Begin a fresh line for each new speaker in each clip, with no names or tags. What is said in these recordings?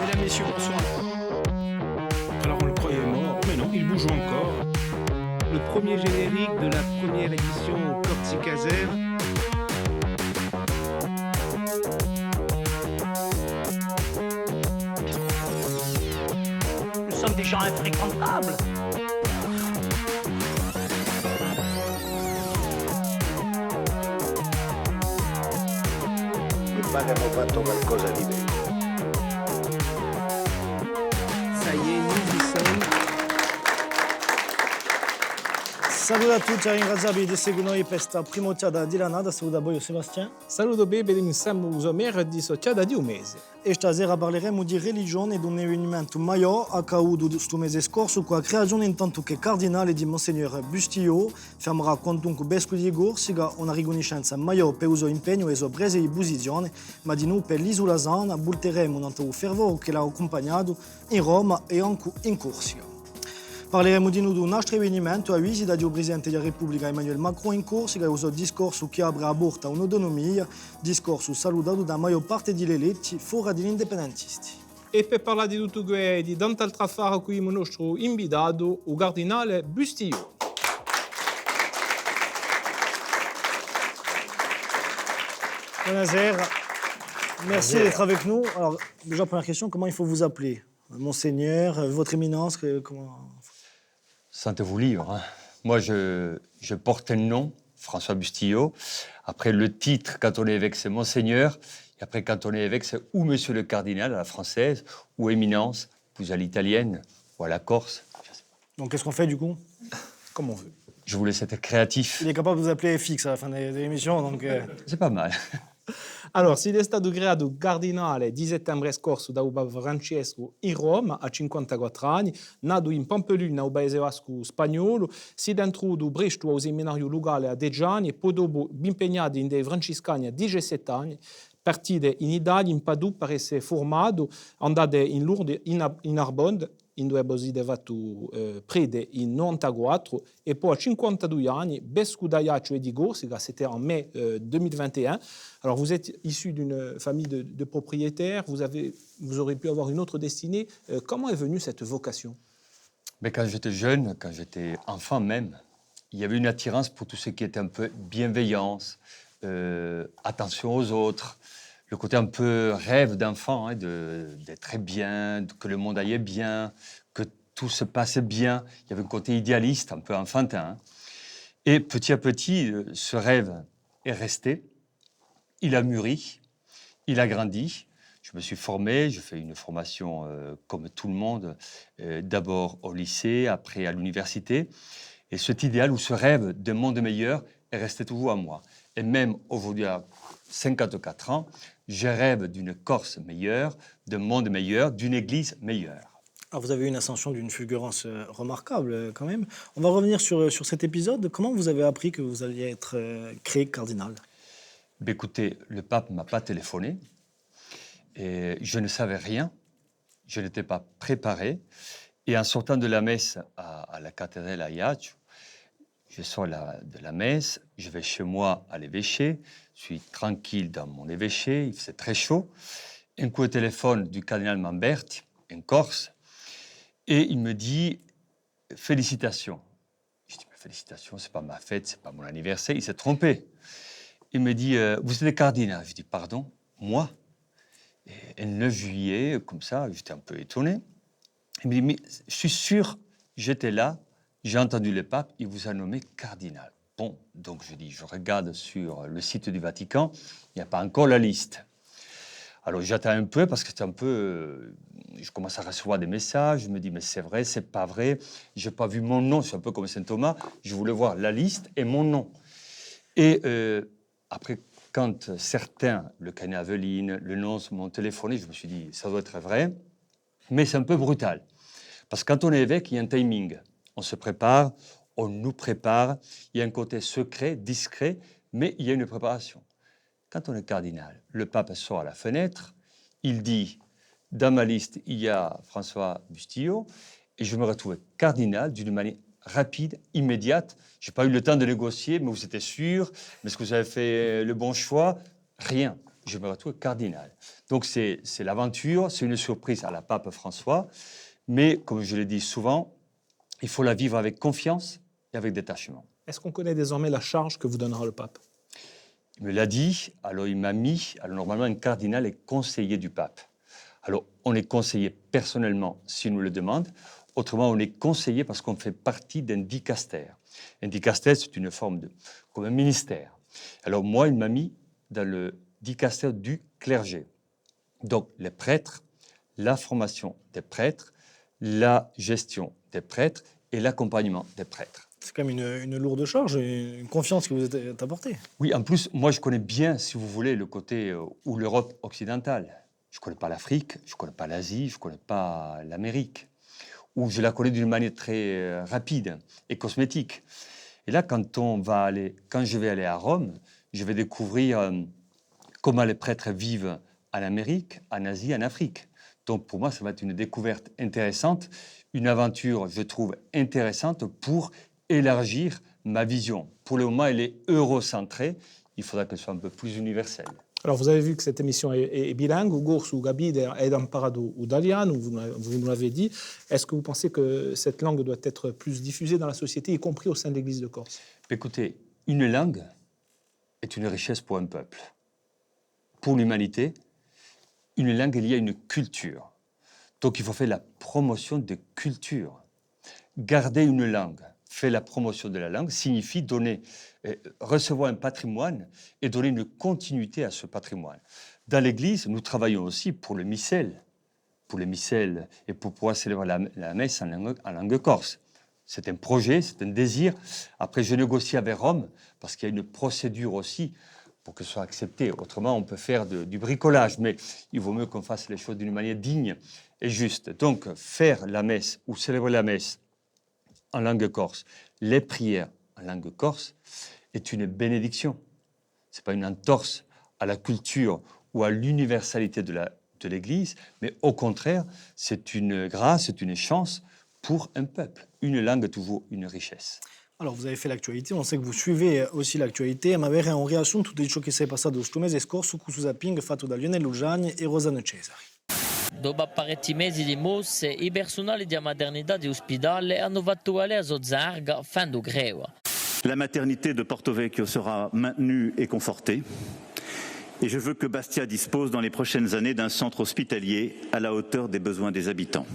Mesdames, Messieurs, bonsoir. Alors on le croyait mort, mais non, il bouge encore.
Le premier générique de la première édition Corsicaser.
Nous sommes des gens infréquentables.
Mi pare abbiamo fatto qualcosa di vero.
Ça y est, nous y sommes.
Saluto a tutti, ringraziabili di seguire noi per questa prima occhiata di Lanada. Saluto a voi, Sébastien.
Saluto bene, iniziamo a mercoledì società di un mese.
E stasera parleremo di religione ed un avvenimento maggiore accaduto questo mese scorso con la creazione intanto che cardinale di Monsignor Bustillo fermerà quantunque vescovo di Corsica una riconoscenza maggiore per il suo impegno e la sua presa di posizione, ma di noi per l'isola Sana bulteremo un altro fervore che l'ha accompagnato in Roma e anche in Corsica. Parleremo di nuovo di un altro avvenimento a visita del Presidente della Repubblica Emmanuel Macron in Corsica e il suo discorso che apre la porta a un'autonomia, discorso salutato da maggior parte degli eletti fuori degli indipendentisti.
E per parlare di tutto questo e di tant'altro affare qui il nostro invitato, il cardinale Bustillo.
Buonasera, merci d'être avec nous. Alors, déjà, première question, comment il faut vous appeler? Monseigneur, votre éminence, comment...
Sentez-vous libre. Hein. Moi, je porte un nom, François Bustillo. Après, le titre, quand on est évêque, c'est Monseigneur. Et après, quand on est évêque, c'est ou Monsieur le Cardinal, à la française, ou Éminence, plus à l'italienne, ou à la corse. Je sais pas.
Donc, qu'est-ce qu'on fait, du coup?
Comme on veut.
Je vous laisse être créatif.
Il est capable de vous appeler FX à la fin de l'émission, donc...
C'est pas mal.
Allora, siete stato creato cardinale 10 settembre scorso da Papa Francesco in Roma a 54 anni, nato in Pampeluna, un paese basco spagnolo, si è introdotto presto al seminario locale a 10 anni e poi dopo impegnato in dei francescani a 17 anni, partite in Italia, in Padù per essere formato, andate in Lourdes, in Narbonne, in dove avete fatto prede in 94 e poi a 52 anni, vescovo d'Ajaccio e di Corsica, c'était en mai 2021. Alors vous êtes issu d'une famille de propriétaires, vous aurez pu avoir une autre destinée. Comment est venue cette vocation?
Mais quand j'étais jeune, quand j'étais enfant même, il y avait une attirance pour tout ce qui était un peu bienveillance, attention aux autres, le côté un peu rêve d'enfant, hein, d'être très bien, que le monde aille bien, que tout se passe bien. Il y avait un côté idéaliste, un peu enfantin. Hein. Et petit à petit, ce rêve est resté. Il a mûri, il a grandi. Je me suis formé, j'ai fait une formation comme tout le monde, d'abord au lycée, après à l'université. Et cet idéal ou ce rêve d'un monde meilleur est resté toujours à moi. Et même aujourd'hui, à 54 ans, je rêve d'une Corse meilleure, d'un monde meilleur, d'une église meilleure.
Alors, vous avez eu une ascension d'une fulgurance remarquable, quand même. On va revenir sur cet épisode. Comment vous avez appris que vous alliez être créé cardinal?
Ben écoutez, le pape ne m'a pas téléphoné. Et je ne savais rien. Je n'étais pas préparé. Et en sortant de la messe à la cathédrale à Ajaccio, je sors de la messe, je vais chez moi à l'évêché, je suis tranquille dans mon évêché, il faisait très chaud. Un coup de téléphone du cardinal Mamberti, en Corse, et il me dit « Félicitations ». Je dis « Félicitations, c'est pas ma fête, c'est pas mon anniversaire ». Il s'est trompé. Il me dit « Vous êtes cardinal ». Je dis « Pardon, moi ?» Et le 9 juillet, comme ça, j'étais un peu étonné. Il me dit « Mais je suis sûr, j'étais là, j'ai entendu le pape, il vous a nommé cardinal. » Bon, donc je dis, je regarde sur le site du Vatican, il n'y a pas encore la liste. Alors j'attends un peu parce que c'est un peu... je commence à recevoir des messages, je me dis, mais c'est vrai, c'est pas vrai, je n'ai pas vu mon nom, c'est un peu comme Saint Thomas, je voulais voir la liste et mon nom. Et après, quand certains, le cardinal Aveline, le nonce m'ont téléphoné, je me suis dit, ça doit être vrai, mais c'est un peu brutal. Parce que quand on est évêque, il y a un timing. On se prépare, on nous prépare. Il y a un côté secret, discret, mais il y a une préparation. Quand on est cardinal, le pape sort à la fenêtre, il dit, dans ma liste, il y a François Bustillo, et je me retrouve cardinal d'une manière rapide, immédiate. Je n'ai pas eu le temps de négocier, mais vous étiez sûr? Est-ce que vous avez fait le bon choix? Rien. je me retrouve cardinal. Donc c'est l'aventure, c'est une surprise à la pape François, mais comme je le dis souvent, il faut la vivre avec confiance et avec détachement.
Est-ce qu'on connaît désormais la charge que vous donnera le pape?
Il me l'a dit, alors il m'a mis, alors normalement un cardinal est conseiller du pape. Alors on est conseillé personnellement s'il nous le demande, autrement on est conseillé parce qu'on fait partie d'un dicastère. Un dicastère, c'est une forme comme un ministère. Alors moi, il m'a mis dans le dicastère du clergé. Donc les prêtres, la formation des prêtres, la gestion des prêtres et l'accompagnement des prêtres.
C'est quand même une lourde charge et une confiance que vous êtes apportée.
Oui, en plus, moi je connais bien, si vous voulez, le côté ou l'Europe occidentale. Je ne connais pas l'Afrique, je ne connais pas l'Asie, je ne connais pas l'Amérique. Ou je la connais d'une manière très rapide et cosmétique. Et là, quand je vais aller à Rome, je vais découvrir comment les prêtres vivent en Amérique, en Asie, en Afrique. Donc pour moi, ça va être une découverte intéressante, une aventure, je trouve, intéressante pour élargir ma vision. Pour le moment, elle est eurocentrée. Il faudra qu'elle soit un peu plus universelle.
Alors, vous avez vu que cette émission est bilingue, o corso Gabide è imparato italiano, vous nous l'avez dit. Est-ce que vous pensez que cette langue doit être plus diffusée dans la société, y compris au sein de l'Église de Corse?
Écoutez, une langue est une richesse pour un peuple. Pour l'humanité, une langue est liée à une culture. Donc, il faut faire la promotion de culture. Garder une langue, faire la promotion de la langue, signifie recevoir un patrimoine et donner une continuité à ce patrimoine. Dans l'Église, nous travaillons aussi pour le missel et pour pouvoir célébrer la messe en langue corse. C'est un projet, c'est un désir. Après, je négocie avec Rome parce qu'il y a une procédure aussi pour que ce soit accepté. Autrement, on peut faire du bricolage, mais il vaut mieux qu'on fasse les choses d'une manière digne et juste. Donc, faire la messe ou célébrer la messe en langue corse, les prières en langue corse, est une bénédiction. Ce n'est pas une entorse à la culture ou à l'universalité de l'Église, mais au contraire, c'est une grâce, c'est une chance pour un peuple. Une langue est toujours une richesse.
Alors, vous avez fait l'actualité, on sait que vous suivez aussi l'actualité, ma avere un riassunto di ciò che si è passato questo mese scorso con su zapping fatto da Lionel Lugiani e Rosanna Cesari.
Dopo parecchi mesi di mosse, i personali di maternità di ospedale hanno fatto valere a Zozarga fin do greva.
La maternité de Porto Vecchio sera maintenue et confortée. Et je veux que Bastia dispose dans les prochaines années d'un centre hospitalier à la hauteur des besoins des habitants.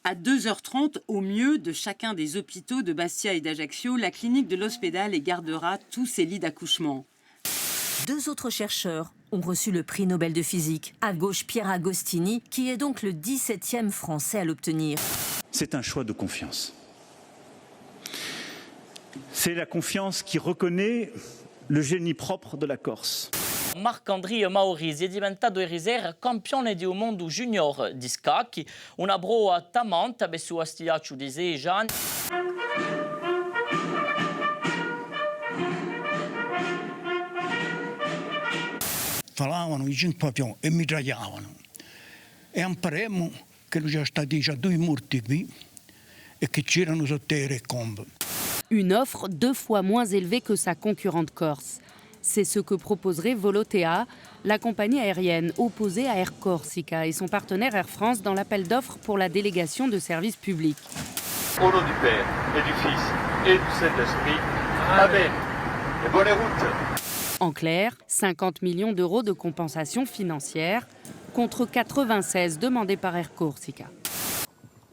À 2h30 au mieux de chacun des hôpitaux de Bastia et d'Ajaccio, la clinique de l'Hospedale gardera tous ses lits d'accouchement.
2 autres chercheurs ont reçu le prix Nobel de physique. À gauche, Pierre Agostini, qui est donc le 17e Français à l'obtenir.
C'est un choix de confiance. C'est la confiance qui reconnaît le génie propre de la Corse.
Marc-André Maurizi è diventato ieri sera campione del mondo junior di scacchi. Una broa tamanta per suo stiaccio di 6 anni.
Falavano i 5 pion e mitragliavano. E imparemmo che erano già stati già 2 morti qui e che c'erano sotto le combe.
Une offre 2 fois moins élevée que sa concurrente corse. C'est ce que proposerait Volotea, la compagnie aérienne opposée à Air Corsica et son partenaire Air France dans l'appel d'offres pour la délégation de services publics.
Au nom du Père et du Fils et du Saint-Esprit, Amen. Et bonne route.
En clair, 50 millions d'euros de compensation financière contre 96 demandés par Air Corsica.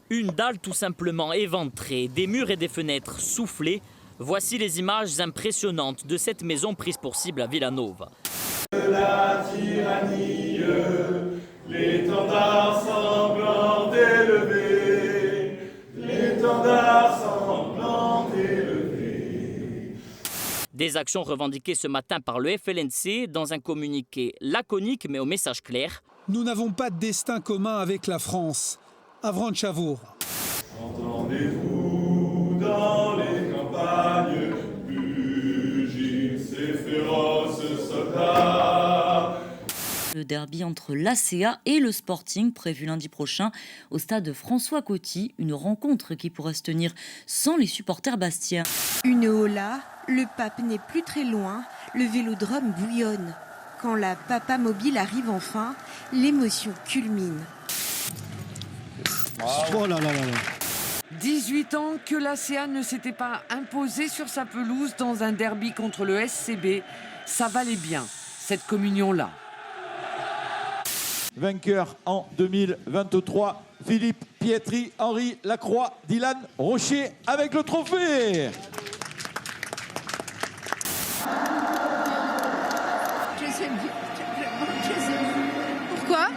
Une dalle tout simplement éventrée, des murs et des fenêtres soufflés. Voici les images impressionnantes de cette maison prise pour cible à Villanova.
La tyrannie, l'étendard sanglant élevé, l'étendard sanglant élevé.
Des actions revendiquées ce matin par le FLNC dans un communiqué laconique mais au message clair.
Nous n'avons pas de destin commun avec la France. Avranchavur.
Entendez-vous dans les campagnes, pugiles ces féroces soldats.
Le derby entre l'ACA et le Sporting prévu lundi prochain au stade François Coty, une rencontre qui pourrait se tenir sans les supporters bastiens.
Une hola, le pape n'est plus très loin, le vélodrome bouillonne. quand la papa mobile arrive enfin, l'émotion culmine.
Oh là là là là.
18 ans que l'ACA ne s'était pas imposée sur sa pelouse dans un derby contre le SCB. Ça valait bien, cette communion-là.
Vainqueur en 2023, Philippe Pietri, Henri Lacroix, Dylan Rocher avec le trophée.
Je les aime bien, vraiment, je les aime. Pourquoi?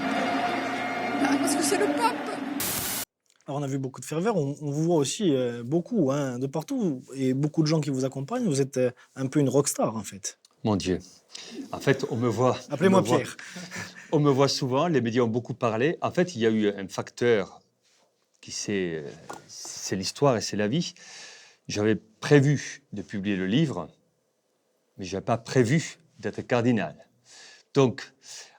Parce que c'est le pape.
Alors on a vu beaucoup de ferveur, on vous voit aussi beaucoup, de partout, et beaucoup de gens qui vous accompagnent. Vous êtes un peu une rockstar en fait.
Mon Dieu. En fait, on me voit...
Appelez-moi Pierre.
On me voit souvent, les médias ont beaucoup parlé. En fait, il y a eu un facteur qui c'est l'histoire et c'est la vie. J'avais prévu de publier le livre, mais je n'avais pas prévu d'être cardinal. Donc,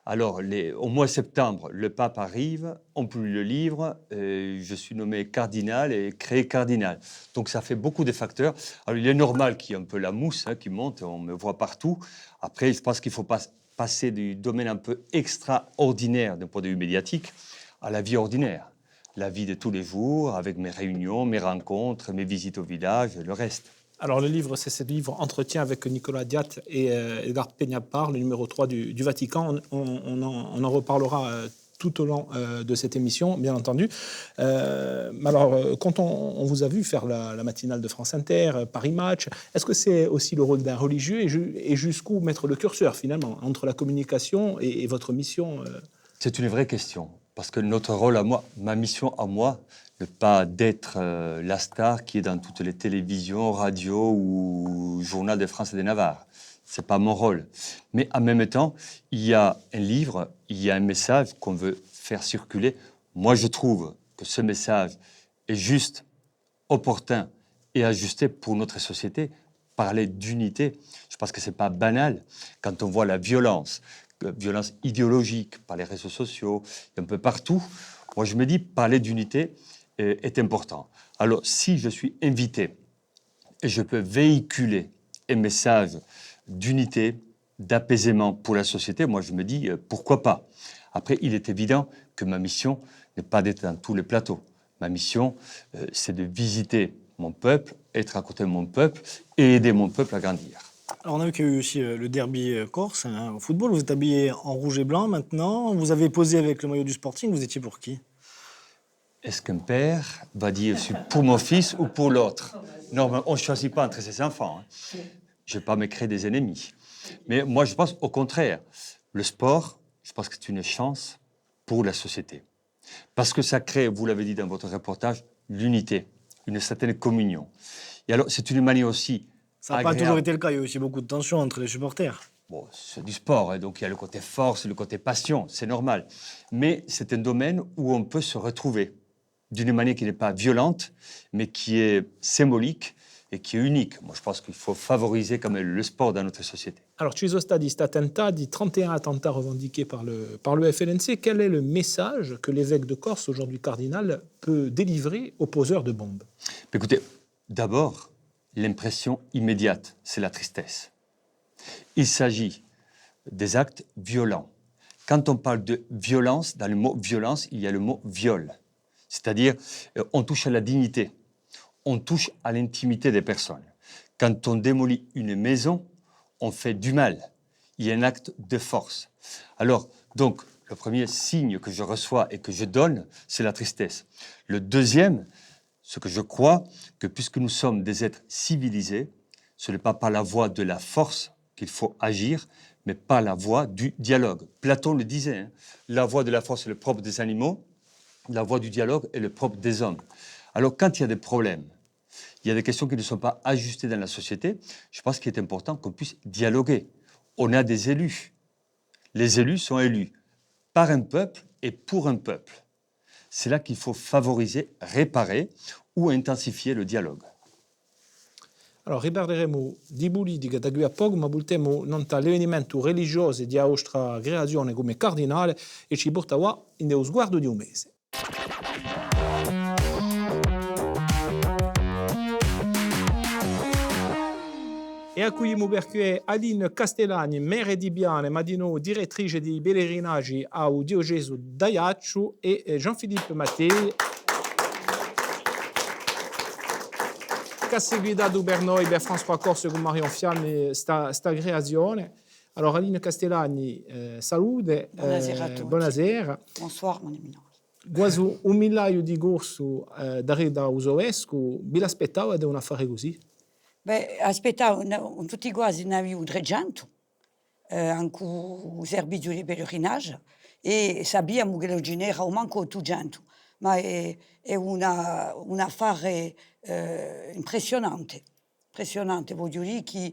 alors, au mois de septembre, le pape arrive, on publie le livre, je suis nommé cardinal et créé cardinal. Donc, ça fait beaucoup de facteurs. Alors, il est normal qu'il y ait un peu la mousse qui monte, on me voit partout. Après, je pense qu'il faut passer du domaine un peu extraordinaire d'un point de vue médiatique à la vie ordinaire. La vie de tous les jours, avec mes réunions, mes rencontres, mes visites au village, le reste.
Alors, le livre, c'est ce livre Entretien avec Nicolas Diat et Edgar Peñapar, le numéro 3 du Vatican. On en reparlera tout au long de cette émission, bien entendu. Alors, quand on vous a vu faire la matinale de France Inter, Paris Match, est-ce que c'est aussi le rôle d'un religieux et jusqu'où mettre le curseur, finalement, entre la communication et votre mission
C'est une vraie question, parce que notre rôle à moi, ma mission à moi, n'est pas d'être la star qui est dans toutes les télévisions, radios ou journal de France et de Navarre. Ce n'est pas mon rôle. Mais en même temps, il y a un livre, il y a un message qu'on veut faire circuler. Moi, je trouve que ce message est juste, opportun et ajusté pour notre société. Parler d'unité, je pense que ce n'est pas banal. Quand on voit la violence idéologique par les réseaux sociaux, un peu partout, moi, je me dis, parler d'unité est important. Alors, si je suis invité et je peux véhiculer un message d'unité, d'apaisement pour la société, moi, je me dis, pourquoi pas? Après, il est évident que ma mission n'est pas d'être dans tous les plateaux. Ma mission, c'est de visiter mon peuple, être à côté de mon peuple et aider mon peuple à grandir.
Alors on a vu qu'il y a eu aussi le derby corse au football. Vous êtes habillé en rouge et blanc maintenant. Vous avez posé avec le maillot du Sporting. Vous étiez pour qui?
Est-ce qu'un père va dire je suis pour mon fils ou pour l'autre? Non, on ne choisit pas entre ses enfants. Je ne vais pas me créer des ennemis. Mais moi, je pense au contraire. Le sport, je pense que c'est une chance pour la société. Parce que ça crée, vous l'avez dit dans votre reportage, l'unité, une certaine communion. Et alors, c'est une manière aussi
ça n'a pas toujours été le cas. Il y a aussi beaucoup de tensions entre les supporters.
Bon, c'est du sport, donc il y a le côté force, le côté passion, c'est normal. Mais c'est un domaine où on peut se retrouver d'une manière qui n'est pas violente, mais qui est symbolique et qui est unique. Moi, je pense qu'il faut favoriser quand même le sport dans notre société.
Alors, ci sono stati attentati, 31 attentats revendiqués par le FLNC. Quel est le message que l'évêque de Corse, aujourd'hui cardinal, peut délivrer aux poseurs de bombes?
Écoutez, d'abord, l'impression immédiate, c'est la tristesse. Il s'agit des actes violents. Quand on parle de violence, dans le mot violence, il y a le mot viol. C'est-à-dire, on touche à la dignité, on touche à l'intimité des personnes. Quand on démolit une maison, on fait du mal. Il y a un acte de force. Alors, donc, le premier signe que je reçois et que je donne, c'est la tristesse. Le deuxième, ce que je crois, que puisque nous sommes des êtres civilisés, ce n'est pas par la voie de la force qu'il faut agir, mais par la voie du dialogue. Platon le disait, la voie de la force est le propre des animaux, la voie du dialogue est le propre des hommes. Alors, quand il y a des problèmes, il y a des questions qui ne sont pas ajustées dans la société, je pense qu'il est important qu'on puisse dialoguer. On a des élus. Les élus sont élus par un peuple et pour un peuple. C'est là qu'il faut favoriser, réparer ou intensifier le dialogue.
Alors, riparleremo di politica da qui a poco, ma voltiamo non all'avvenimento religioso di vostra creazione come cardinale e ci porterà in dello sguardo di un mese. E accogliamo perché Aline Castellani, mere di Biane, Madino, direttrice di pellegrinaggi a Diogesu d'Ajaccio e Jean-Philippe Mattei, che ha seguito per noi, per François Corse con Marion Fiamme, sta creazione. Allora, Aline Castellani, salute.
Buonasera a tutti.
Buonasera.
Bonsoir, mon éminence.
Quasi 1 migliaio di corso da Usovescu, vi l'aspettava di un affare così?
Beh, aspettavo, tutti quasi ne avevo 300, anche il servizio di pellegrinaggio, e sappiamo che lo genera manco 800, ma è un affare impressionante, voglio dire che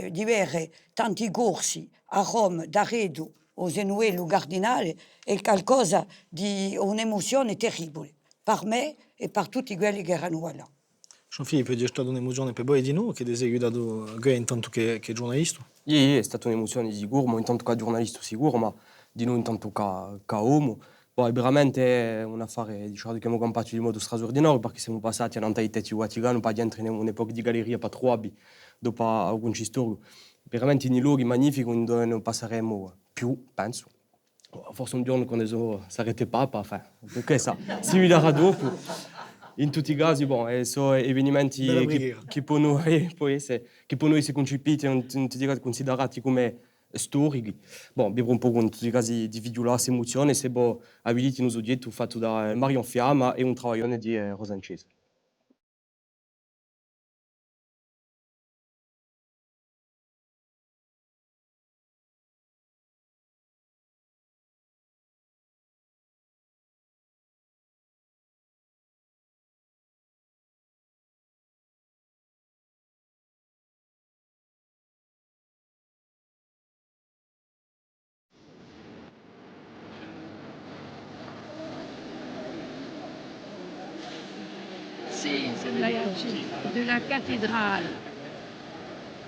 di avere tanti corsi a Roma, da Redo, o Zenuello Cardinale, è qualcosa di un'emozione terribile, per me e per tutti quelli che erano là.
Jean-Philippe, è stata un'emozione per voi di noi che hai aiutato intanto che giornalista?
Sì, è stata un'emozione sicuro, ma intanto che giornalista sicuro, ma di noi intanto che uomo. Poi veramente è un affare diciamo, che abbiamo combattuto di modo straordinario perché siamo passati a Antaite di Vaticano, poi entrare in un'epoca di galleria per troppi, dopo alcun storico. Veramente in luoghi magnifici dove non passeremo più, penso. Forse un giorno quando sarete papa, perché sa, si vedrà dopo. In tutti i casi, sono avvenimenti che per noi si concepiti e considerati come storici. Abbiamo un po' in tutti i casi di violare emozioni, se abiliti un soggetto fatto da Marion Fiamma e un lavoro di Rosancese.
De la cathédrale.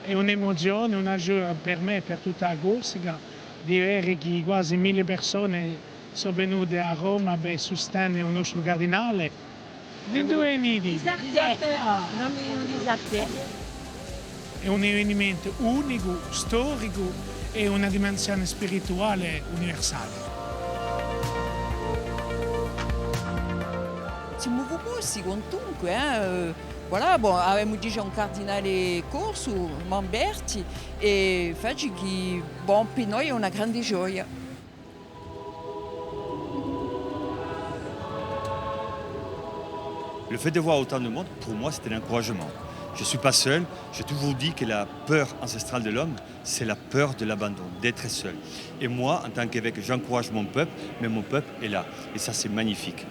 È un'emozione, una gioia per me e per tutta la Corsica di vedere che quasi 1000 persone sono venute a Roma per sostenere il nostro cardinale. Di dove nidi? È un avvenimento unico, storico e una dimensione spirituale universale.
Siamo commosi quantunque, voilà, avevamo già un cardinale corso, Mamberti, e faccio che per noi è una grande gioia.
Le fait de voir autant de monde, pour moi, c'était un encouragement. Je ne suis pas seul, j'ai toujours dit que la peur ancestrale de l'homme, c'est la peur de l'abandon, d'être seul. Et moi, en tant qu'évêque, j'encourage mon peuple, mais mon peuple est là. Et ça, c'est magnifique.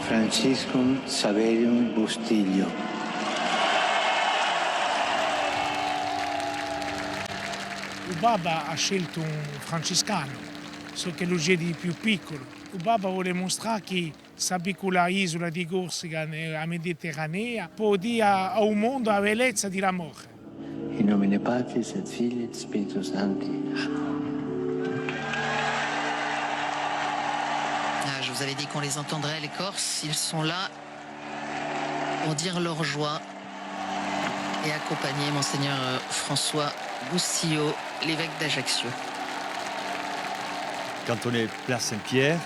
Francisco Saverio Bustillo.
Il Papa ha scelto un francescano, so che lui è di più piccolo. Il Papa vuole mostrare che questa piccola isola di Corsica nella Mediterranea può dire al mondo la bellezza dell'amore.
In nomine Patris et Filii et Spiritus Sancti.
Je vous avais dit qu'on les entendrait, les Corses. Ils sont là pour dire leur joie et accompagner Monseigneur François Bustillo, l'évêque d'Ajaccio.
Quand on est place Saint-Pierre,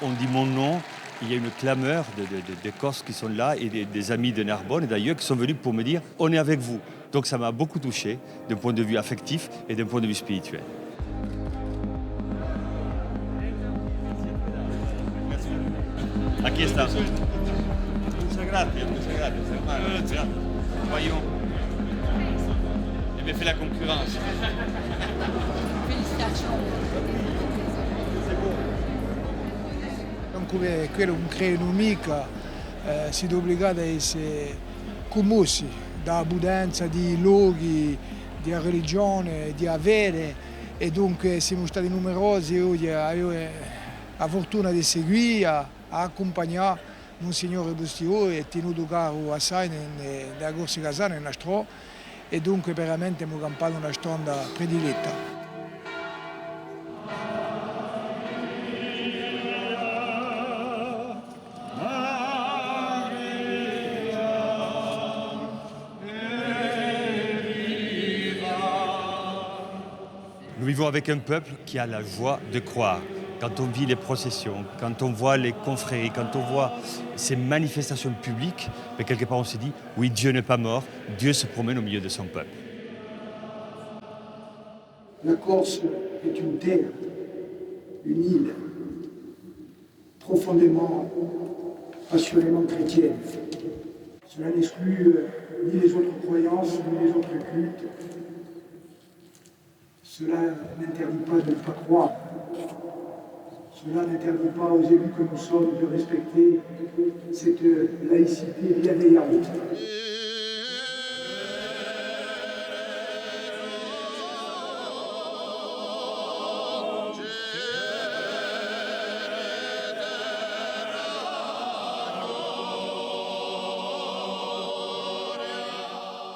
on dit mon nom. Il y a une clameur de Corses qui sont là et des amis de Narbonne et d'ailleurs qui sont venus pour me dire « on est avec vous ». Donc ça m'a beaucoup touché d'un point de vue affectif et d'un point de vue spirituel. Aquí está. Muchas gracias. Voyons. Il m'a fait la concurrence.
Félicitations.
Anche quello che crea un'amica si è obbligato a essere commossi dalla prudenza di luoghi, di religione, di avere e dunque siamo stati numerosi oggi la fortuna di seguire, a accompagnare Monsignore Bustillo e tenuto caro assai nella Corsica Casana, nella Stro e dunque veramente abbiamo campato una stonda prediletta.
toujours avec un peuple qui a la joie de croire. Quand on vit les processions, quand on voit les confréries, quand on voit ces manifestations publiques, mais quelque part on se dit, oui, Dieu n'est pas mort, Dieu se promène au milieu de son peuple.
La Corse est une terre, une île, profondément, passionnément chrétienne. Cela n'exclut ni les autres croyances, ni les autres cultes. Cela n'interdit pas de ne pas croire. Cela n'interdit pas aux élus que nous sommes de respecter cette laïcité bienveillante.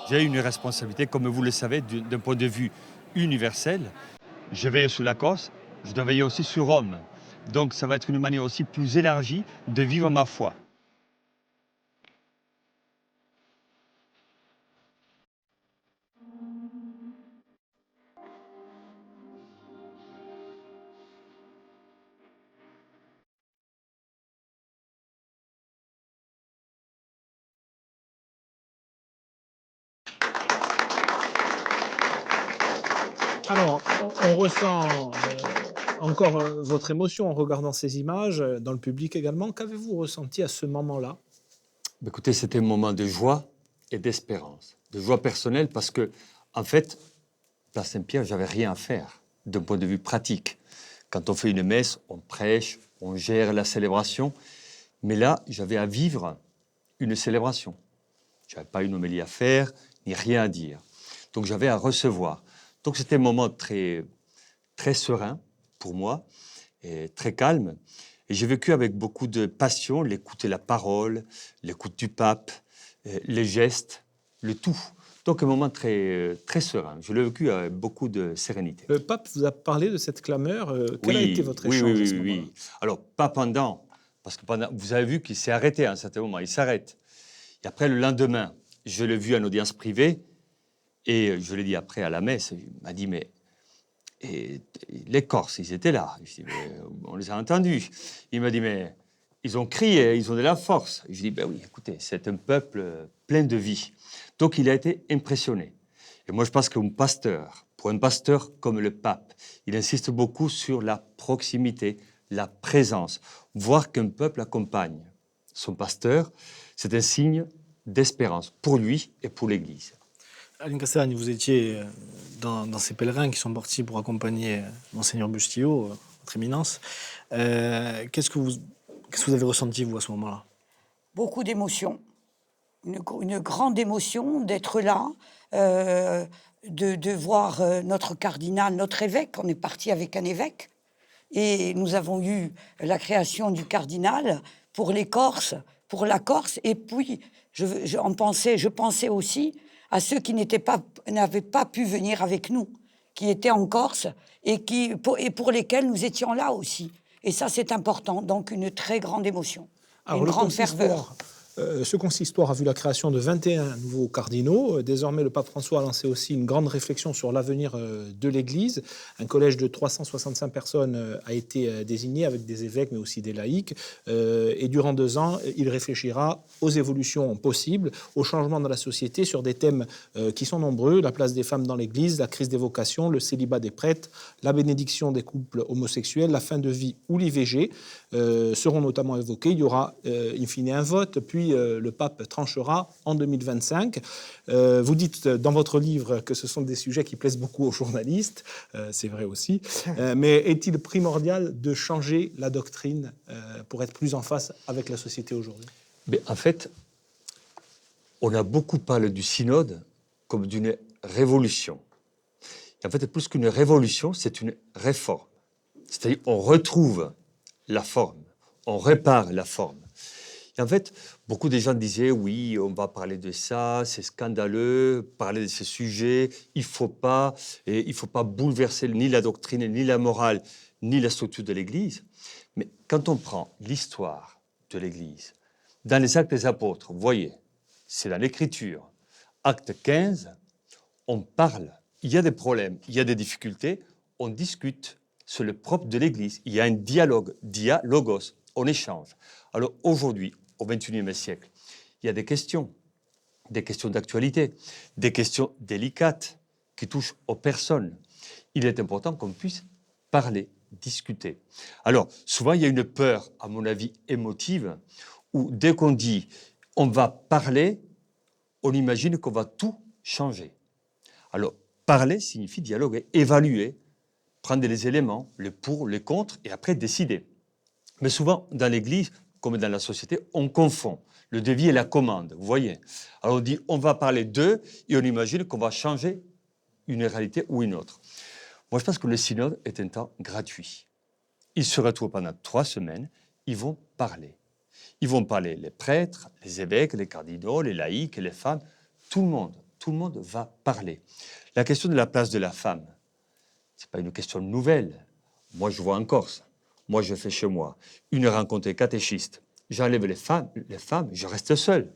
J'ai une responsabilité, comme vous le savez, d'un point de vue universel. Je veille sur la Corse, je dois veiller aussi sur Rome. Donc ça va être une manière aussi plus élargie de vivre ma foi.
Alors, on ressent encore votre émotion en regardant ces images, dans le public également. Qu'avez-vous ressenti à ce moment-là?
Écoutez, c'était un moment de joie et d'espérance. De joie personnelle parce que, en fait, Place Saint-Pierre, j'avais rien à faire d'un point de vue pratique. Quand on fait une messe, on prêche, on gère la célébration. Mais là, j'avais à vivre une célébration. Je n'avais pas une homélie à faire, ni rien à dire. Donc j'avais à recevoir. Donc c'était un moment très, très serein pour moi, et très calme. Et j'ai vécu avec beaucoup de passion l'écoute de la parole, l'écoute du pape, les gestes, le tout. Donc un moment très, très serein. Je l'ai vécu avec beaucoup de sérénité.
Le pape vous a parlé de cette clameur. Quel a été votre échange à ce moment-là?
Alors, pas pendant, parce que vous avez vu qu'il s'est arrêté à un certain moment, il s'arrête. Et après, le lendemain, je l'ai vu en audience privée, et je l'ai dit après à la messe, il m'a dit, mais les Corses, ils étaient là. Je dis, mais on les a entendus. Il m'a dit, mais ils ont crié, ils ont de la force. Je dis, ben oui, écoutez, c'est un peuple plein de vie. Donc, il a été impressionné. Et moi, je pense qu'un pasteur, pour un pasteur comme le pape, il insiste beaucoup sur la proximité, la présence. Voir qu'un peuple accompagne son pasteur, c'est un signe d'espérance pour lui et pour l'Église.
Aline Castellani, vous étiez dans ces pèlerins qui sont partis pour accompagner Monseigneur Bustillo, votre éminence. Qu'est-ce que vous avez ressenti, vous, à ce moment-là?
Beaucoup d'émotions. Une grande émotion d'être là, de voir notre cardinal, notre évêque. On est parti avec un évêque. Et nous avons eu la création du cardinal pour les Corses, pour la Corse. Et puis, je pensais aussi à ceux qui n'avaient pas pu venir avec nous, qui étaient en Corse et pour lesquels nous étions là aussi. Et ça, c'est important. Donc, une très grande émotion, une grande ferveur.
Ce consistoire a vu la création de 21 nouveaux cardinaux. Désormais, le pape François a lancé aussi une grande réflexion sur l'avenir de l'Église. Un collège de 365 personnes a été désigné avec des évêques, mais aussi des laïcs. Et durant 2 ans, il réfléchira aux évolutions possibles, aux changements dans la société sur des thèmes qui sont nombreux. La place des femmes dans l'Église, la crise des vocations, le célibat des prêtres, la bénédiction des couples homosexuels, la fin de vie ou l'IVG seront notamment évoqués. Il y aura, in fine, un vote, puis le pape tranchera en 2025. Vous dites dans votre livre que ce sont des sujets qui plaisent beaucoup aux journalistes, c'est vrai aussi, mais est-il primordial de changer la doctrine pour être plus en face avec la société aujourd'hui?
Mais en fait, on a beaucoup parlé du synode comme d'une révolution. Et en fait, plus qu'une révolution, c'est une réforme. C'est-à-dire on retrouve la forme, on répare la forme. Et en fait, beaucoup de gens disaient, oui, on va parler de ça, c'est scandaleux, parler de ces sujets, il ne faut pas bouleverser ni la doctrine, ni la morale, ni la structure de l'Église. Mais quand on prend l'histoire de l'Église, dans les Actes des Apôtres, vous voyez, c'est dans l'Écriture, Acte 15, on parle, il y a des problèmes, il y a des difficultés, on discute. C'est le propre de l'Église. Il y a un dialogue, dialogos, on échange. Alors aujourd'hui, au XXIe siècle, il y a des questions d'actualité, des questions délicates qui touchent aux personnes. Il est important qu'on puisse parler, discuter. Alors, souvent, il y a une peur, à mon avis, émotive, où dès qu'on dit on va parler, on imagine qu'on va tout changer. Alors, parler signifie dialoguer, évaluer, prendre les éléments, les pour, les contre, et après décider. Mais souvent, dans l'Église, comme dans la société, on confond le devis et la commande, vous voyez. Alors on dit, on va parler d'eux, et on imagine qu'on va changer une réalité ou une autre. Moi, je pense que le synode est un temps gratuit. Ils se retrouvent pendant 3 semaines, ils vont parler. Ils vont parler les prêtres, les évêques, les cardinaux, les laïcs, les femmes, tout le monde va parler. La question de la place de la femme, ce n'est pas une question nouvelle. Moi, je vois en Corse. Moi, je fais chez moi une rencontre catéchiste. J'enlève les femmes, je reste seul.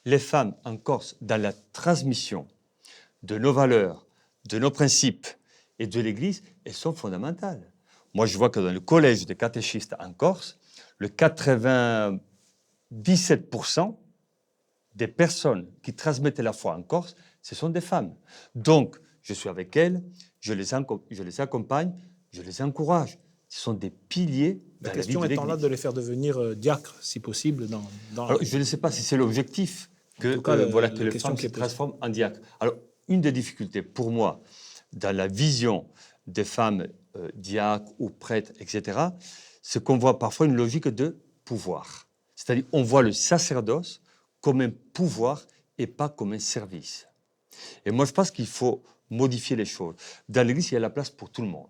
Les femmes en Corse, dans la transmission de nos valeurs, de nos principes et de l'Église, elles sont fondamentales. Moi, je vois que dans le collège des catéchistes en Corse, le 97% des personnes qui transmettaient la foi en Corse, ce sont des femmes. Donc, je suis avec elles, je les accompagne, je les encourage. Ce sont des piliers de la vie de l'Église.
La question étant là de les faire devenir diacres, si possible, dans
Alors, je ne sais pas si c'est l'objectif que les femmes se transforment en diacres. Alors, une des difficultés pour moi, dans la vision des femmes diacres ou prêtres, etc., c'est qu'on voit parfois une logique de pouvoir. C'est-à-dire, on voit le sacerdoce comme un pouvoir et pas comme un service. Et moi, je pense qu'il faut modifier les choses. Dans l'Église, il y a la place pour tout le monde.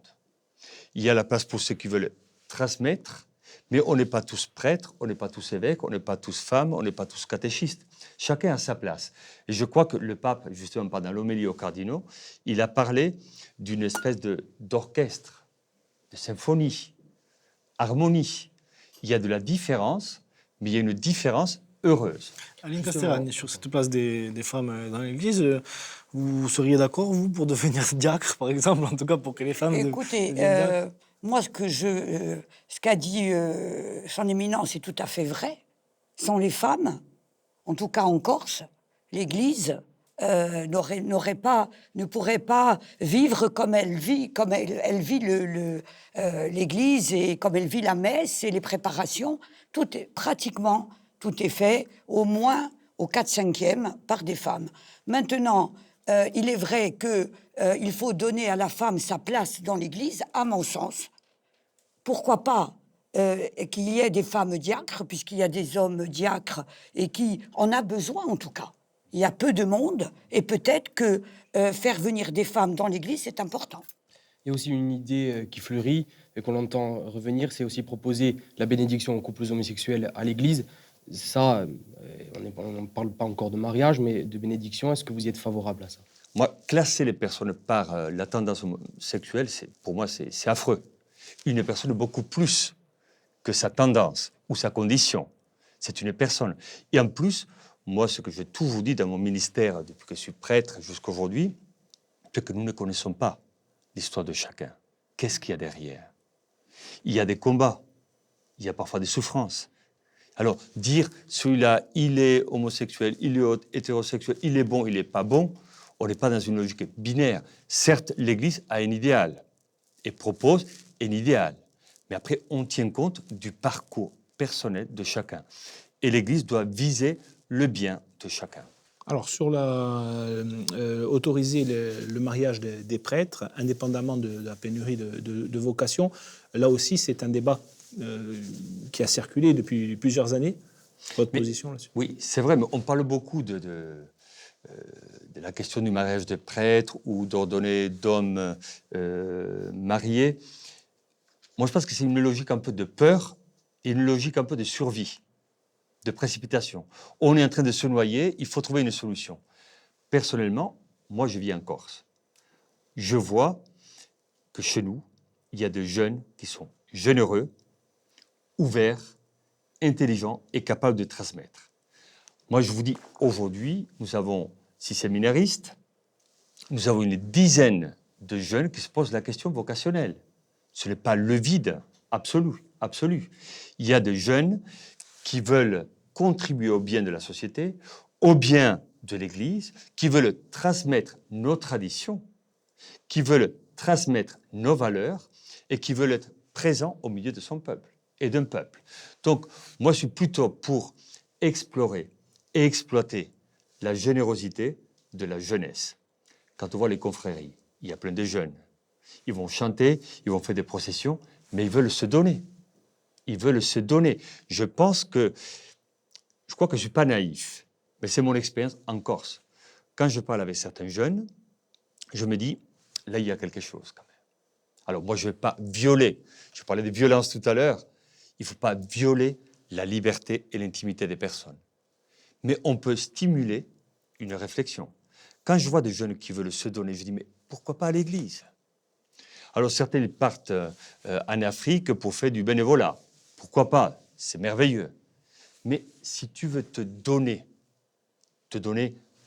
Il y a la place pour ceux qui veulent transmettre, mais on n'est pas tous prêtres, on n'est pas tous évêques, on n'est pas tous femmes, on n'est pas tous catéchistes. Chacun a sa place. Et je crois que le pape, justement, pendant l'homélie aux cardinaux, il a parlé d'une espèce d'orchestre, de symphonie, harmonie. Il y a de la différence, mais il y a une différence heureuse.
Aline Castellani, sur cette place des femmes dans l'Église, vous seriez d'accord, vous, pour devenir diacre, par exemple, en tout cas pour que les femmes...
Écoutez, moi, ce qu'a dit son éminence est tout à fait vrai. Sont les femmes, en tout cas en Corse, l'Église ne pourrait pas vivre comme elle vit, l'Église et comme elle vit la messe et les préparations. Pratiquement, tout est fait au moins au 4/5e par des femmes. Maintenant, il est vrai qu'il faut donner à la femme sa place dans l'Église, à mon sens. Pourquoi pas qu'il y ait des femmes diacres, puisqu'il y a des hommes diacres et qui en a besoin en tout cas. Il y a peu de monde et peut-être que faire venir des femmes dans l'Église, c'est important.
Il y a aussi une idée qui fleurit et qu'on entend revenir, c'est aussi proposer la bénédiction aux couples homosexuels à l'Église. Ça, on ne parle pas encore de mariage, mais de bénédiction. Est-ce que vous y êtes favorable à ça?
Moi, classer les personnes par la tendance sexuelle, pour moi, c'est affreux. Une personne beaucoup plus que sa tendance ou sa condition. C'est une personne. Et en plus, moi, ce que j'ai toujours dit dans mon ministère, depuis que je suis prêtre jusqu'à aujourd'hui, c'est que nous ne connaissons pas l'histoire de chacun. Qu'est-ce qu'il y a derrière? Il y a des combats, il y a parfois des souffrances. Alors, dire celui-là, il est homosexuel, il est hétérosexuel, il est bon, il n'est pas bon, on n'est pas dans une logique binaire. Certes, l'Église a un idéal et propose un idéal. Mais après, on tient compte du parcours personnel de chacun. Et l'Église doit viser le bien de chacun.
Alors, sur autoriser le mariage des prêtres, indépendamment de la pénurie de vocations, là aussi, c'est un débat qui a circulé depuis plusieurs années. Votre position là-dessus?
Oui, c'est vrai, mais on parle beaucoup de la question du mariage des prêtres ou d'ordonner d'hommes mariés. Moi, je pense que c'est une logique un peu de peur et une logique un peu de survie, de précipitation. On est en train de se noyer, il faut trouver une solution. Personnellement, moi, je vis en Corse. Je vois que chez nous, il y a des jeunes qui sont généreux, ouverts, intelligents et capables de transmettre. Moi, je vous dis, aujourd'hui, nous avons 6 séminaristes, nous avons une dizaine de jeunes qui se posent la question vocationnelle. Ce n'est pas le vide absolu. Il y a des jeunes qui veulent contribuer au bien de la société, au bien de l'Église, qui veulent transmettre nos traditions, qui veulent transmettre nos valeurs et qui veulent être présents au milieu de son peuple et d'un peuple. Donc, moi, je suis plutôt pour explorer et exploiter la générosité de la jeunesse. Quand on voit les confréries, il y a plein de jeunes. Ils vont chanter, ils vont faire des processions, mais ils veulent se donner. Ils veulent se donner. Je crois que je ne suis pas naïf, mais c'est mon expérience en Corse. Quand je parle avec certains jeunes, je me dis, là, il y a quelque chose quand même. Alors moi, je ne vais pas violer. Je parlais de violence tout à l'heure. Il ne faut pas violer la liberté et l'intimité des personnes. Mais on peut stimuler une réflexion. Quand je vois des jeunes qui veulent se donner, je dis, mais pourquoi pas à l'église? Alors certains partent en Afrique pour faire du bénévolat. Pourquoi pas? C'est merveilleux. Mais si tu veux te donner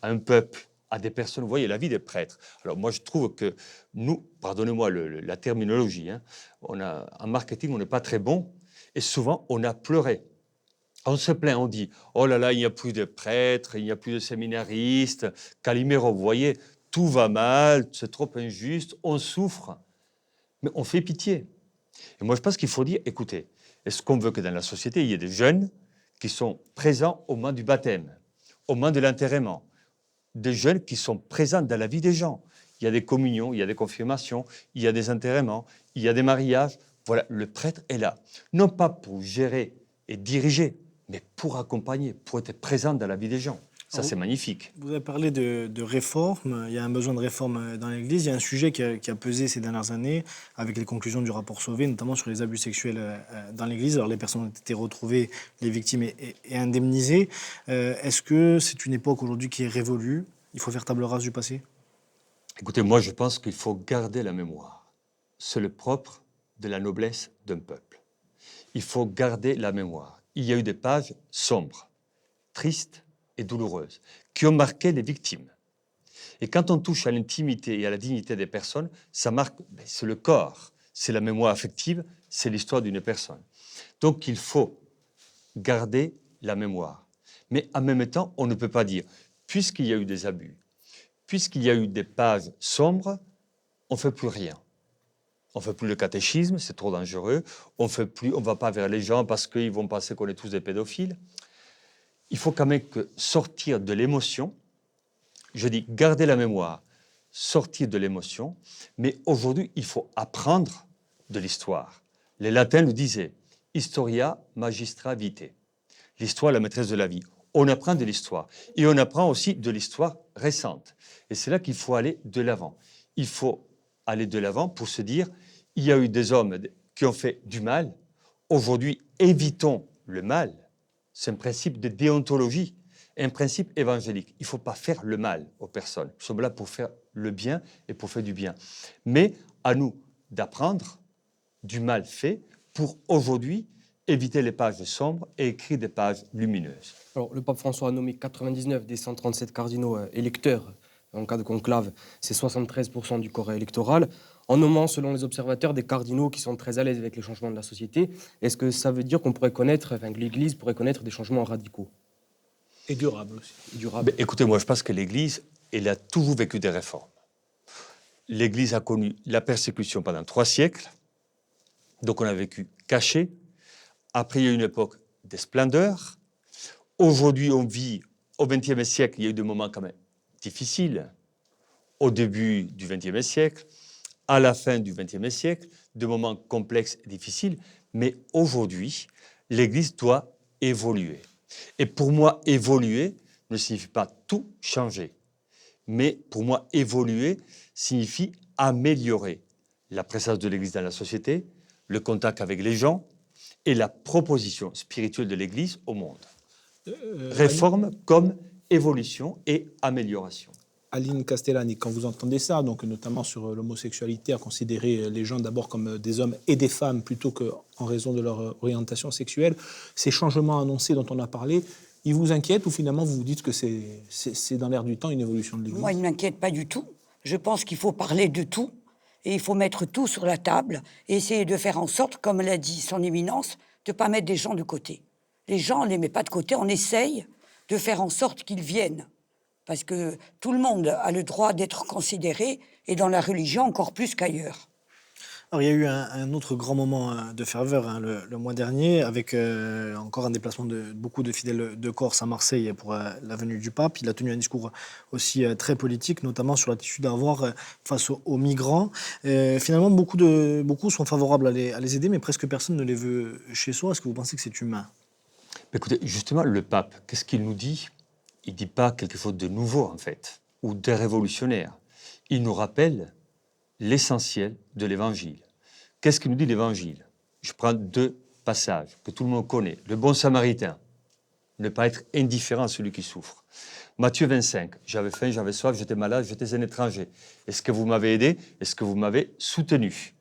à un peuple, à des personnes, vous voyez, la vie des prêtres. Alors moi, je trouve que nous, pardonnez-moi la terminologie, hein, en marketing, on n'est pas très bon, et souvent, on a pleuré. On se plaint, on dit, oh là là, il n'y a plus de prêtres, il n'y a plus de séminaristes, Calimero, vous voyez, tout va mal, c'est trop injuste, on souffre. Mais on fait pitié. Et moi, je pense qu'il faut dire, écoutez, est-ce qu'on veut que dans la société, il y ait des jeunes qui sont présents au moment du baptême, au moment de l'enterrement, des jeunes qui sont présents dans la vie des gens. Il y a des communions, il y a des confirmations, il y a des enterrements, il y a des mariages. Voilà, le prêtre est là. Non pas pour gérer et diriger, mais pour accompagner, pour être présent dans la vie des gens. Ça, c'est magnifique.
Vous avez parlé de réforme. Il y a un besoin de réforme dans l'Église. Il y a un sujet qui a pesé ces dernières années avec les conclusions du rapport Sauvé, notamment sur les abus sexuels dans l'Église. Alors, les personnes ont été retrouvées, les victimes et indemnisées. Est-ce que c'est une époque aujourd'hui qui est révolue? Il faut faire table rase du passé?
Écoutez, moi, je pense qu'il faut garder la mémoire. C'est le propre de la noblesse d'un peuple. Il faut garder la mémoire. Il y a eu des pages sombres, tristes et douloureuses, qui ont marqué les victimes. Et quand on touche à l'intimité et à la dignité des personnes, ça marque, c'est le corps, c'est la mémoire affective, c'est l'histoire d'une personne. Donc il faut garder la mémoire. Mais en même temps, on ne peut pas dire, puisqu'il y a eu des abus, puisqu'il y a eu des pages sombres, on ne fait plus rien. On ne fait plus le catéchisme, c'est trop dangereux. On ne va pas vers les gens parce qu'ils vont penser qu'on est tous des pédophiles. Il faut quand même sortir de l'émotion. Je dis garder la mémoire, sortir de l'émotion. Mais aujourd'hui, il faut apprendre de l'histoire. Les latins le disaient, historia magistra vitae. L'histoire, la maîtresse de la vie. On apprend de l'histoire. Et on apprend aussi de l'histoire récente. Et c'est là qu'il faut aller de l'avant. Il faut aller de l'avant pour se dire, il y a eu des hommes qui ont fait du mal. Aujourd'hui, évitons le mal. C'est un principe de déontologie, un principe évangélique. Il ne faut pas faire le mal aux personnes. Nous sommes là pour faire le bien et pour faire du bien. Mais à nous d'apprendre du mal fait pour aujourd'hui éviter les pages sombres et écrire des pages lumineuses.
Alors, le pape François a nommé 99 des 137 cardinaux électeurs. En cas de conclave, c'est 73% du corps électoral. En nommant, selon les observateurs, des cardinaux qui sont très à l'aise avec les changements de la société, est-ce que ça veut dire qu'on pourrait connaître, que l'Église pourrait connaître des changements radicaux?
Et durables aussi.
Durable. Écoutez, moi, je pense que l'Église, elle a toujours vécu des réformes. L'Église a connu la persécution pendant 3 siècles, donc on a vécu caché. Après, il y a eu une époque des splendeurs. Aujourd'hui, on vit au XXe siècle, il y a eu des moments quand même difficiles. Au début du XXe siècle, à la fin du XXe siècle, des moments complexes et difficiles. Mais aujourd'hui, l'Église doit évoluer. Et pour moi, évoluer ne signifie pas tout changer. Mais pour moi, évoluer signifie améliorer la présence de l'Église dans la société, le contact avec les gens et la proposition spirituelle de l'Église au monde. Réforme comme évolution et amélioration.
Aline Castellani, quand vous entendez ça, donc notamment sur l'homosexualité, à considérer les gens d'abord comme des hommes et des femmes plutôt qu'en raison de leur orientation sexuelle, ces changements annoncés dont on a parlé, ils vous inquiètent ou finalement vous vous dites que c'est dans l'air du temps une évolution de l'Église?
Moi, ils ne m'inquiètent pas du tout. Je pense qu'il faut parler de tout, Et il faut mettre tout sur la table et essayer de faire en sorte, comme l'a dit son éminence, de ne pas mettre des gens de côté. Les gens, on ne les met pas de côté, on essaye de faire en sorte qu'ils viennent. Parce que tout le monde a le droit d'être considéré, et dans la religion encore plus qu'ailleurs.
Alors, il y a eu un autre grand moment de ferveur le mois dernier, avec encore un déplacement de beaucoup de fidèles de Corse à Marseille pour la venue du pape. Il a tenu un discours aussi très politique, notamment sur l'attitude à avoir face aux migrants. Finalement, beaucoup sont favorables à les aider, mais presque personne ne les veut chez soi. Est-ce que vous pensez que c'est humain?
Écoutez, justement, le pape, qu'est-ce qu'il nous dit? Il ne dit pas quelque chose de nouveau, en fait, ou de révolutionnaire. Il nous rappelle l'essentiel de l'Évangile. Qu'est-ce que nous dit l'Évangile? Je prends 2 passages que tout le monde connaît. Le bon samaritain, ne pas être indifférent à celui qui souffre. Matthieu 25, j'avais faim, j'avais soif, j'étais malade, j'étais un étranger. Est-ce que vous m'avez aidé? Est-ce que vous m'avez soutenu?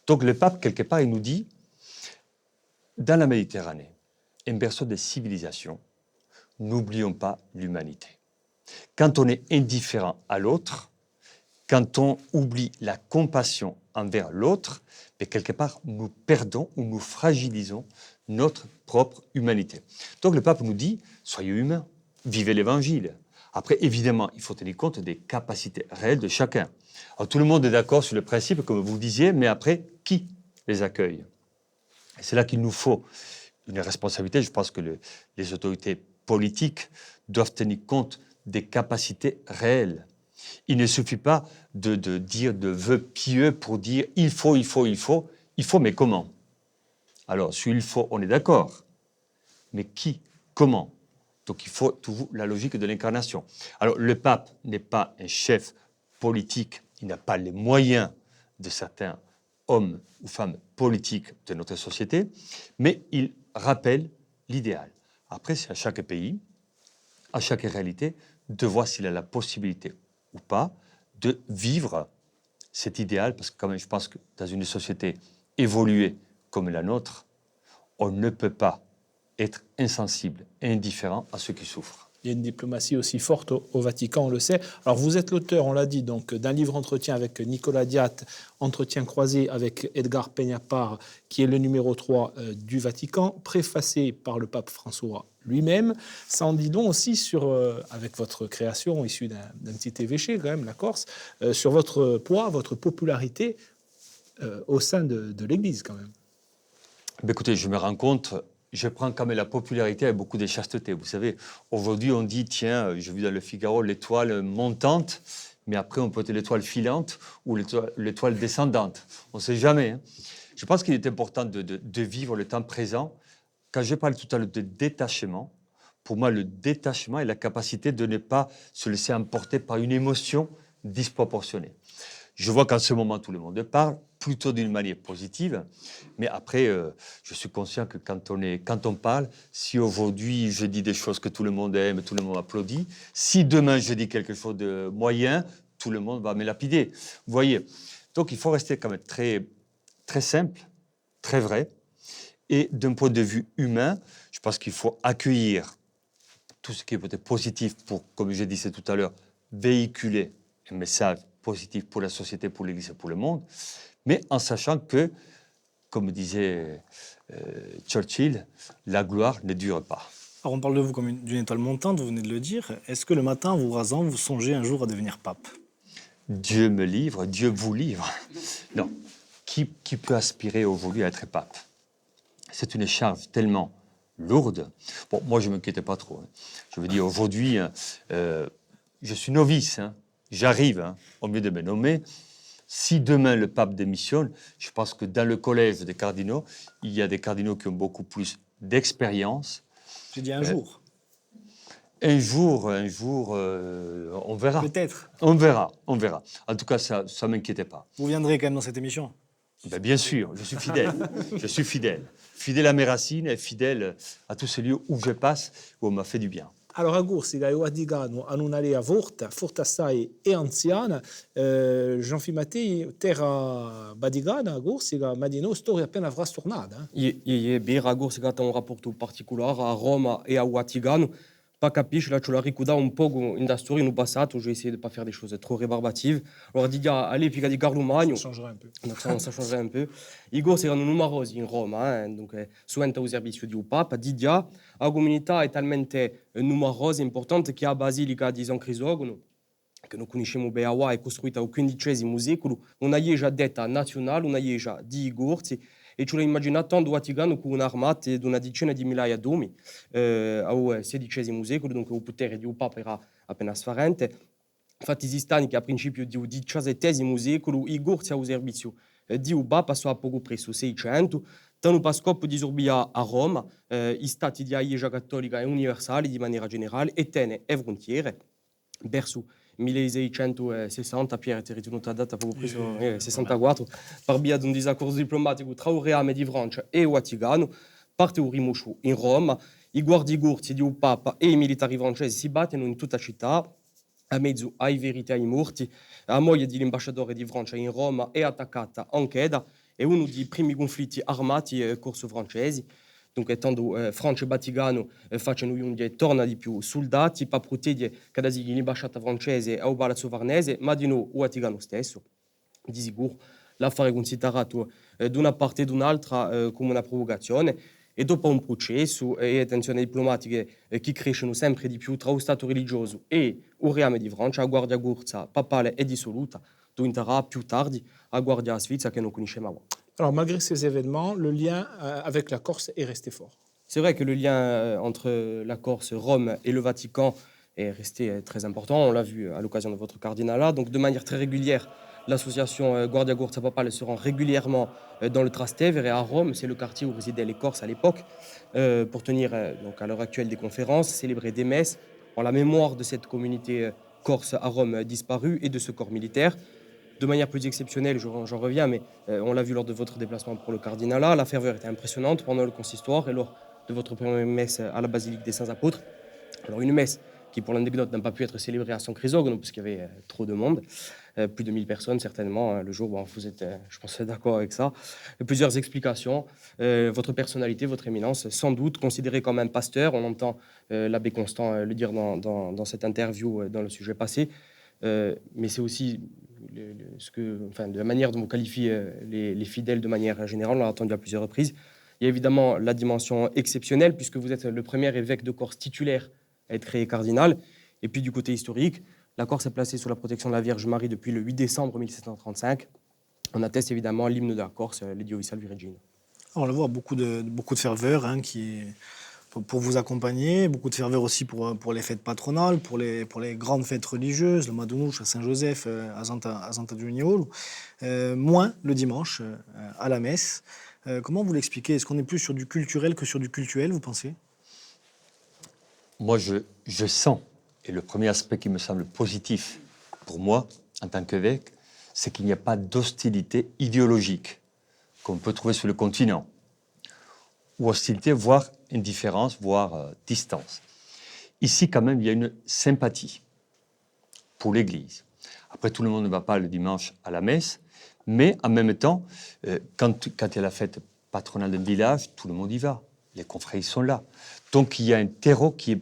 Donc le pape, quelque part, il nous dit, dans la Méditerranée, un berceau des civilisations, n'oublions pas l'humanité. Quand on est indifférent à l'autre, quand on oublie la compassion envers l'autre, mais quelque part, nous perdons ou nous fragilisons notre propre humanité. Donc le pape nous dit, soyez humains, vivez l'Évangile. Après, évidemment, il faut tenir compte des capacités réelles de chacun. Alors, tout le monde est d'accord sur le principe, comme vous disiez, mais après, qui les accueille? Et c'est là qu'il nous faut une responsabilité. Je pense que les autorités politiques doivent tenir compte des capacités réelles. Il ne suffit pas de dire de vœux pieux pour dire il faut, mais comment? Alors, sur il faut, on est d'accord. Mais qui? Comment? Donc, il faut toujours la logique de l'incarnation. Alors, le pape n'est pas un chef politique. Il n'a pas les moyens de certains hommes ou femmes politiques de notre société, mais il rappelle l'idéal. Après, c'est à chaque pays, à chaque réalité, de voir s'il a la possibilité ou pas de vivre cet idéal, parce que quand même, je pense que dans une société évoluée comme la nôtre, on ne peut pas être insensible et indifférent à ceux qui souffrent.
Il y a une diplomatie aussi forte au Vatican, on le sait. Alors vous êtes l'auteur, on l'a dit, donc d'un livre entretien avec Nicolas Diat, entretien croisé avec Edgar Peñapar, qui est le numéro 3 du Vatican, préfacé par le pape François lui-même. Ça en dit long aussi sur, avec votre création issue d'un petit évêché, quand même, la Corse, sur votre poids, votre popularité au sein de l'Église, quand même.
Mais écoutez, je me rends compte, je prends quand même la popularité avec beaucoup de chasteté. Vous savez, aujourd'hui, on dit, tiens, j'ai vu dans le Figaro l'étoile montante, mais après, on peut être l'étoile filante ou l'étoile descendante. On ne sait jamais. Hein. Je pense qu'il est important de vivre le temps présent. Quand je parle tout à l'heure de détachement, pour moi, le détachement est la capacité de ne pas se laisser emporter par une émotion disproportionnée. Je vois qu'en ce moment, tout le monde parle, plutôt d'une manière positive, mais après, je suis conscient que quand on parle, si aujourd'hui je dis des choses que tout le monde aime, tout le monde applaudit, si demain je dis quelque chose de moyen, tout le monde va me lapider. Vous voyez, donc il faut rester quand même très, très simple, très vrai, et d'un point de vue humain, je pense qu'il faut accueillir tout ce qui est peut-être positif pour, comme je disais tout à l'heure, véhiculer un message positif pour la société, pour l'Église et pour le monde, mais en sachant que, comme disait Churchill, la gloire ne dure pas.
Alors on parle de vous comme d'une étoile montante, vous venez de le dire. Est-ce que le matin, en vous rasant, vous songez un jour à devenir pape?
Dieu me livre, Dieu vous livre. Non. Qui peut aspirer aujourd'hui à être pape? C'est une charge tellement lourde. Bon, moi, je ne m'inquiétais pas trop. Hein. Je veux dire, aujourd'hui, je suis novice. Hein. J'arrive, au mieux de me nommer. Si demain le pape démissionne, je pense que dans le collège des cardinaux, il y a des cardinaux qui ont beaucoup plus d'expérience.
J'ai dit un jour.
Un jour, on verra.
Peut-être.
On verra. En tout cas, ça ne m'inquiétait pas.
Vous viendrez quand même dans cette émission?
Ben bien sûr, je suis fidèle. Je suis fidèle. Fidèle à mes racines et fidèle à tous ces lieux où je passe, où on m'a fait du bien.
Alors a Corsica, io Adigano, hanno un'area forte assai e anziana. Jean-Philippe Mattei, terra badigana a Corsica, ma di no storia appena avrà stornata.
E bere a Corsica tem rapporto particolare a Roma e a Vaticano, pas capisce, là tu l'as ricorda un po' in da storia in passato, j'ai essayé de pas faire des choses trop rébarbatives. Alors Didia, allez, puis di Carlo Magno.
Ça changerait un peu.
Ça changerait un peu. I corsi erano numerosi in Roma, dunque suente al servizio di un Papa. Didia, la comunità è talmente numerosa e importante che la Basilica di San Crisogono, che noi conosciamo bene, è costruita al XV secolo, una chiesa detta nazionale, una chiesa di Igorzi, e ce l'ho immaginato il Vaticano con un'armata di una decina di migliaia d'uomini al XVI secolo, dunque il potere di un Papa era appena sfarente. Infatti si sta che a principio del XVII secolo i Igorzi al servizio di un Papa sono a poco presso 600, tanto per scopo di sorbire a Roma i stati di Chiesa Cattolica e universali di maniera generale e tene e frontiere verso 1660, Pier è ritenuta data poco preso 64, per via di un disaccordo diplomatico tra il Reame di Francia e il Vaticano, parte un rimoscio in Roma, i guardigorzi di un Papa e i militari francesi si battono in tutta città, a mezzo ai veriti e ai morti. La moglie dell'ambasciatore di Francia in Roma è attaccata anch'essa, è uno dei primi conflitti armati corso francesi. Dunque, essendo Francia e Vaticano facciano un'unghia, torna di più soldati per proteggere cada volta l'ambasciata francese o il palazzo Farnese, ma di no il Vaticano stesso. Di sicuro l'affare è considerato da una parte e da un'altra come una provocazione e dopo un processo e tensioni diplomatiche che crescono sempre di più tra lo Stato religioso e il Reame di Francia, la Guardia Corsa papale è dissoluta, diventerà più tardi la Guardia Svizzera che non conosciamo.
Alors, malgré ces événements, le lien avec la Corse est resté fort.
C'est vrai que le lien entre la Corse, Rome et le Vatican est resté très important. On l'a vu à l'occasion de votre cardinalat. Donc, de manière très régulière, l'association Guardia Corsa Papale se rend régulièrement dans le Trastevere à Rome. C'est le quartier où résidaient les Corses à l'époque, pour tenir donc à l'heure actuelle des conférences, célébrer des messes en la mémoire de cette communauté corse à Rome disparue et de ce corps militaire. De manière plus exceptionnelle, j'en reviens, mais on l'a vu lors de votre déplacement pour le cardinalat, la ferveur était impressionnante pendant le consistoire et lors de votre première messe à la basilique des Saints-Apôtres. Alors une messe qui, pour l'anecdote, n'a pas pu être célébrée à San Crisogono parce qu'il y avait trop de monde, plus de 1000 personnes certainement le jour. Bon, vous êtes, je pense, d'accord avec ça. Plusieurs explications. Votre personnalité, votre éminence, sans doute considérée comme un pasteur. On entend l'abbé Constant le dire dans cette interview dans le sujet passé. Mais c'est aussi de la manière dont vous qualifiez les fidèles de manière générale, on l'a entendu à plusieurs reprises. Il y a évidemment la dimension exceptionnelle, puisque vous êtes le premier évêque de Corse titulaire à être créé cardinal. Et puis du côté historique, la Corse est placée sous la protection de la Vierge Marie depuis le 8 décembre 1735. On atteste évidemment l'hymne de la Corse, l'Edio Salvi Regina.
On le voit, beaucoup de ferveur pour vous accompagner, beaucoup de ferveur aussi pour les fêtes patronales, pour les grandes fêtes religieuses, le Madounouche à Saint-Joseph, à Santa Giuniolo, moins le dimanche à la messe. Comment vous l'expliquez? Est-ce qu'on est plus sur du culturel que sur du cultuel, vous pensez?
Moi, je sens, et le premier aspect qui me semble positif pour moi, en tant qu'évêque, c'est qu'il n'y a pas d'hostilité idéologique qu'on peut trouver sur le continent, ou hostilité, voire indifférence, voire distance. Ici, quand même, il y a une sympathie pour l'Église. Après, tout le monde ne va pas le dimanche à la messe, mais en même temps, quand il y a la fête patronale d'un village, tout le monde y va. Les confrères sont là. Donc, il y a un terreau qui est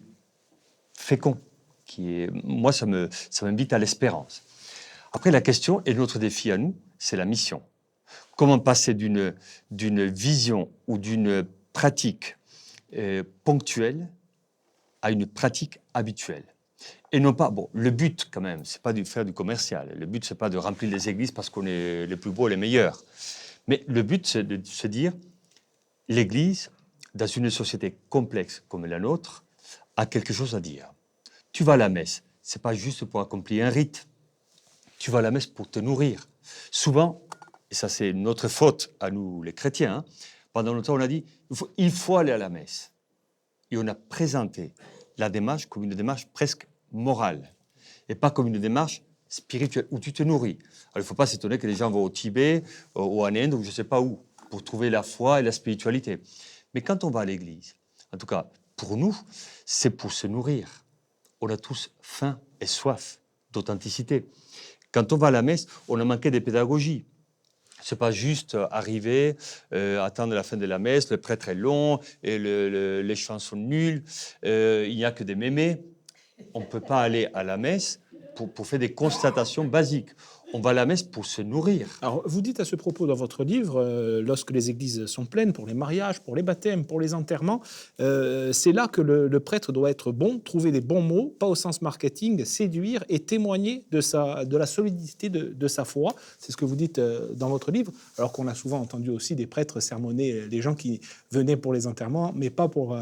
fécond. Moi, ça m'invite à l'espérance. Après, la question, et notre défi à nous, c'est la mission. Comment passer d'une vision ou d'une pratique ponctuelle à une pratique habituelle. Et non pas, bon, le but quand même, c'est pas de faire du commercial. Le but, c'est pas de remplir les églises parce qu'on est les plus beaux, les meilleurs. Mais le but, c'est de se dire, l'Église, dans une société complexe comme la nôtre, a quelque chose à dire. Tu vas à la messe, c'est pas juste pour accomplir un rite. Tu vas à la messe pour te nourrir. Souvent, et ça c'est notre faute à nous les chrétiens, hein, pendant longtemps on a dit, il faut aller à la messe. Et on a présenté la démarche comme une démarche presque morale, et pas comme une démarche spirituelle, où tu te nourris. Alors il ne faut pas s'étonner que les gens vont au Tibet, ou en Inde, ou je ne sais pas où, pour trouver la foi et la spiritualité. Mais quand on va à l'église, en tout cas pour nous, c'est pour se nourrir. On a tous faim et soif d'authenticité. Quand on va à la messe, on a manqué de pédagogie. C'est pas juste arriver, attendre la fin de la messe, le prêtre est long et les chants sont nuls, il n'y a que des mémés. On ne peut pas aller à la messe pour faire des constatations basiques. On va à la messe pour se nourrir.
Alors, vous dites à ce propos dans votre livre, lorsque les églises sont pleines, pour les mariages, pour les baptêmes, pour les enterrements, c'est là que le prêtre doit être bon, trouver les bons mots, pas au sens marketing, séduire et témoigner de la solidité de sa foi. C'est ce que vous dites dans votre livre, alors qu'on a souvent entendu aussi des prêtres sermonner les gens qui venaient pour les enterrements, mais pas pour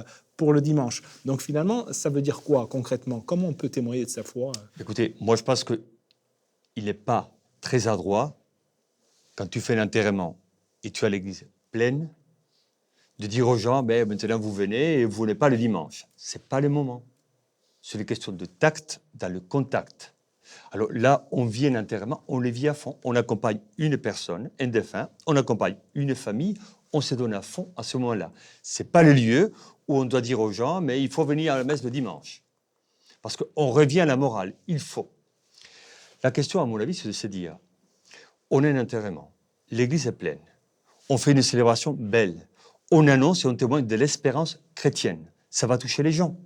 le dimanche. Donc finalement, ça veut dire quoi concrètement? Comment on peut témoigner de sa foi?
Écoutez, moi je pense qu'il n'est pas très adroit, quand tu fais l'enterrement et tu as l'église pleine, de dire aux gens, ben, maintenant vous venez et vous venez pas le dimanche. Ce n'est pas le moment. C'est une question de tact dans le contact. Alors là, on vit un enterrement, on le vit à fond. On accompagne une personne, un défunt, on accompagne une famille, on se donne à fond à ce moment-là. Ce n'est pas le lieu où on doit dire aux gens, mais il faut venir à la messe le dimanche. Parce qu'on revient à la morale, il faut. La question, à mon avis, c'est de se dire, on a un enterrement, l'église est pleine, on fait une célébration belle, on annonce et on témoigne de l'espérance chrétienne. Ça va toucher les gens.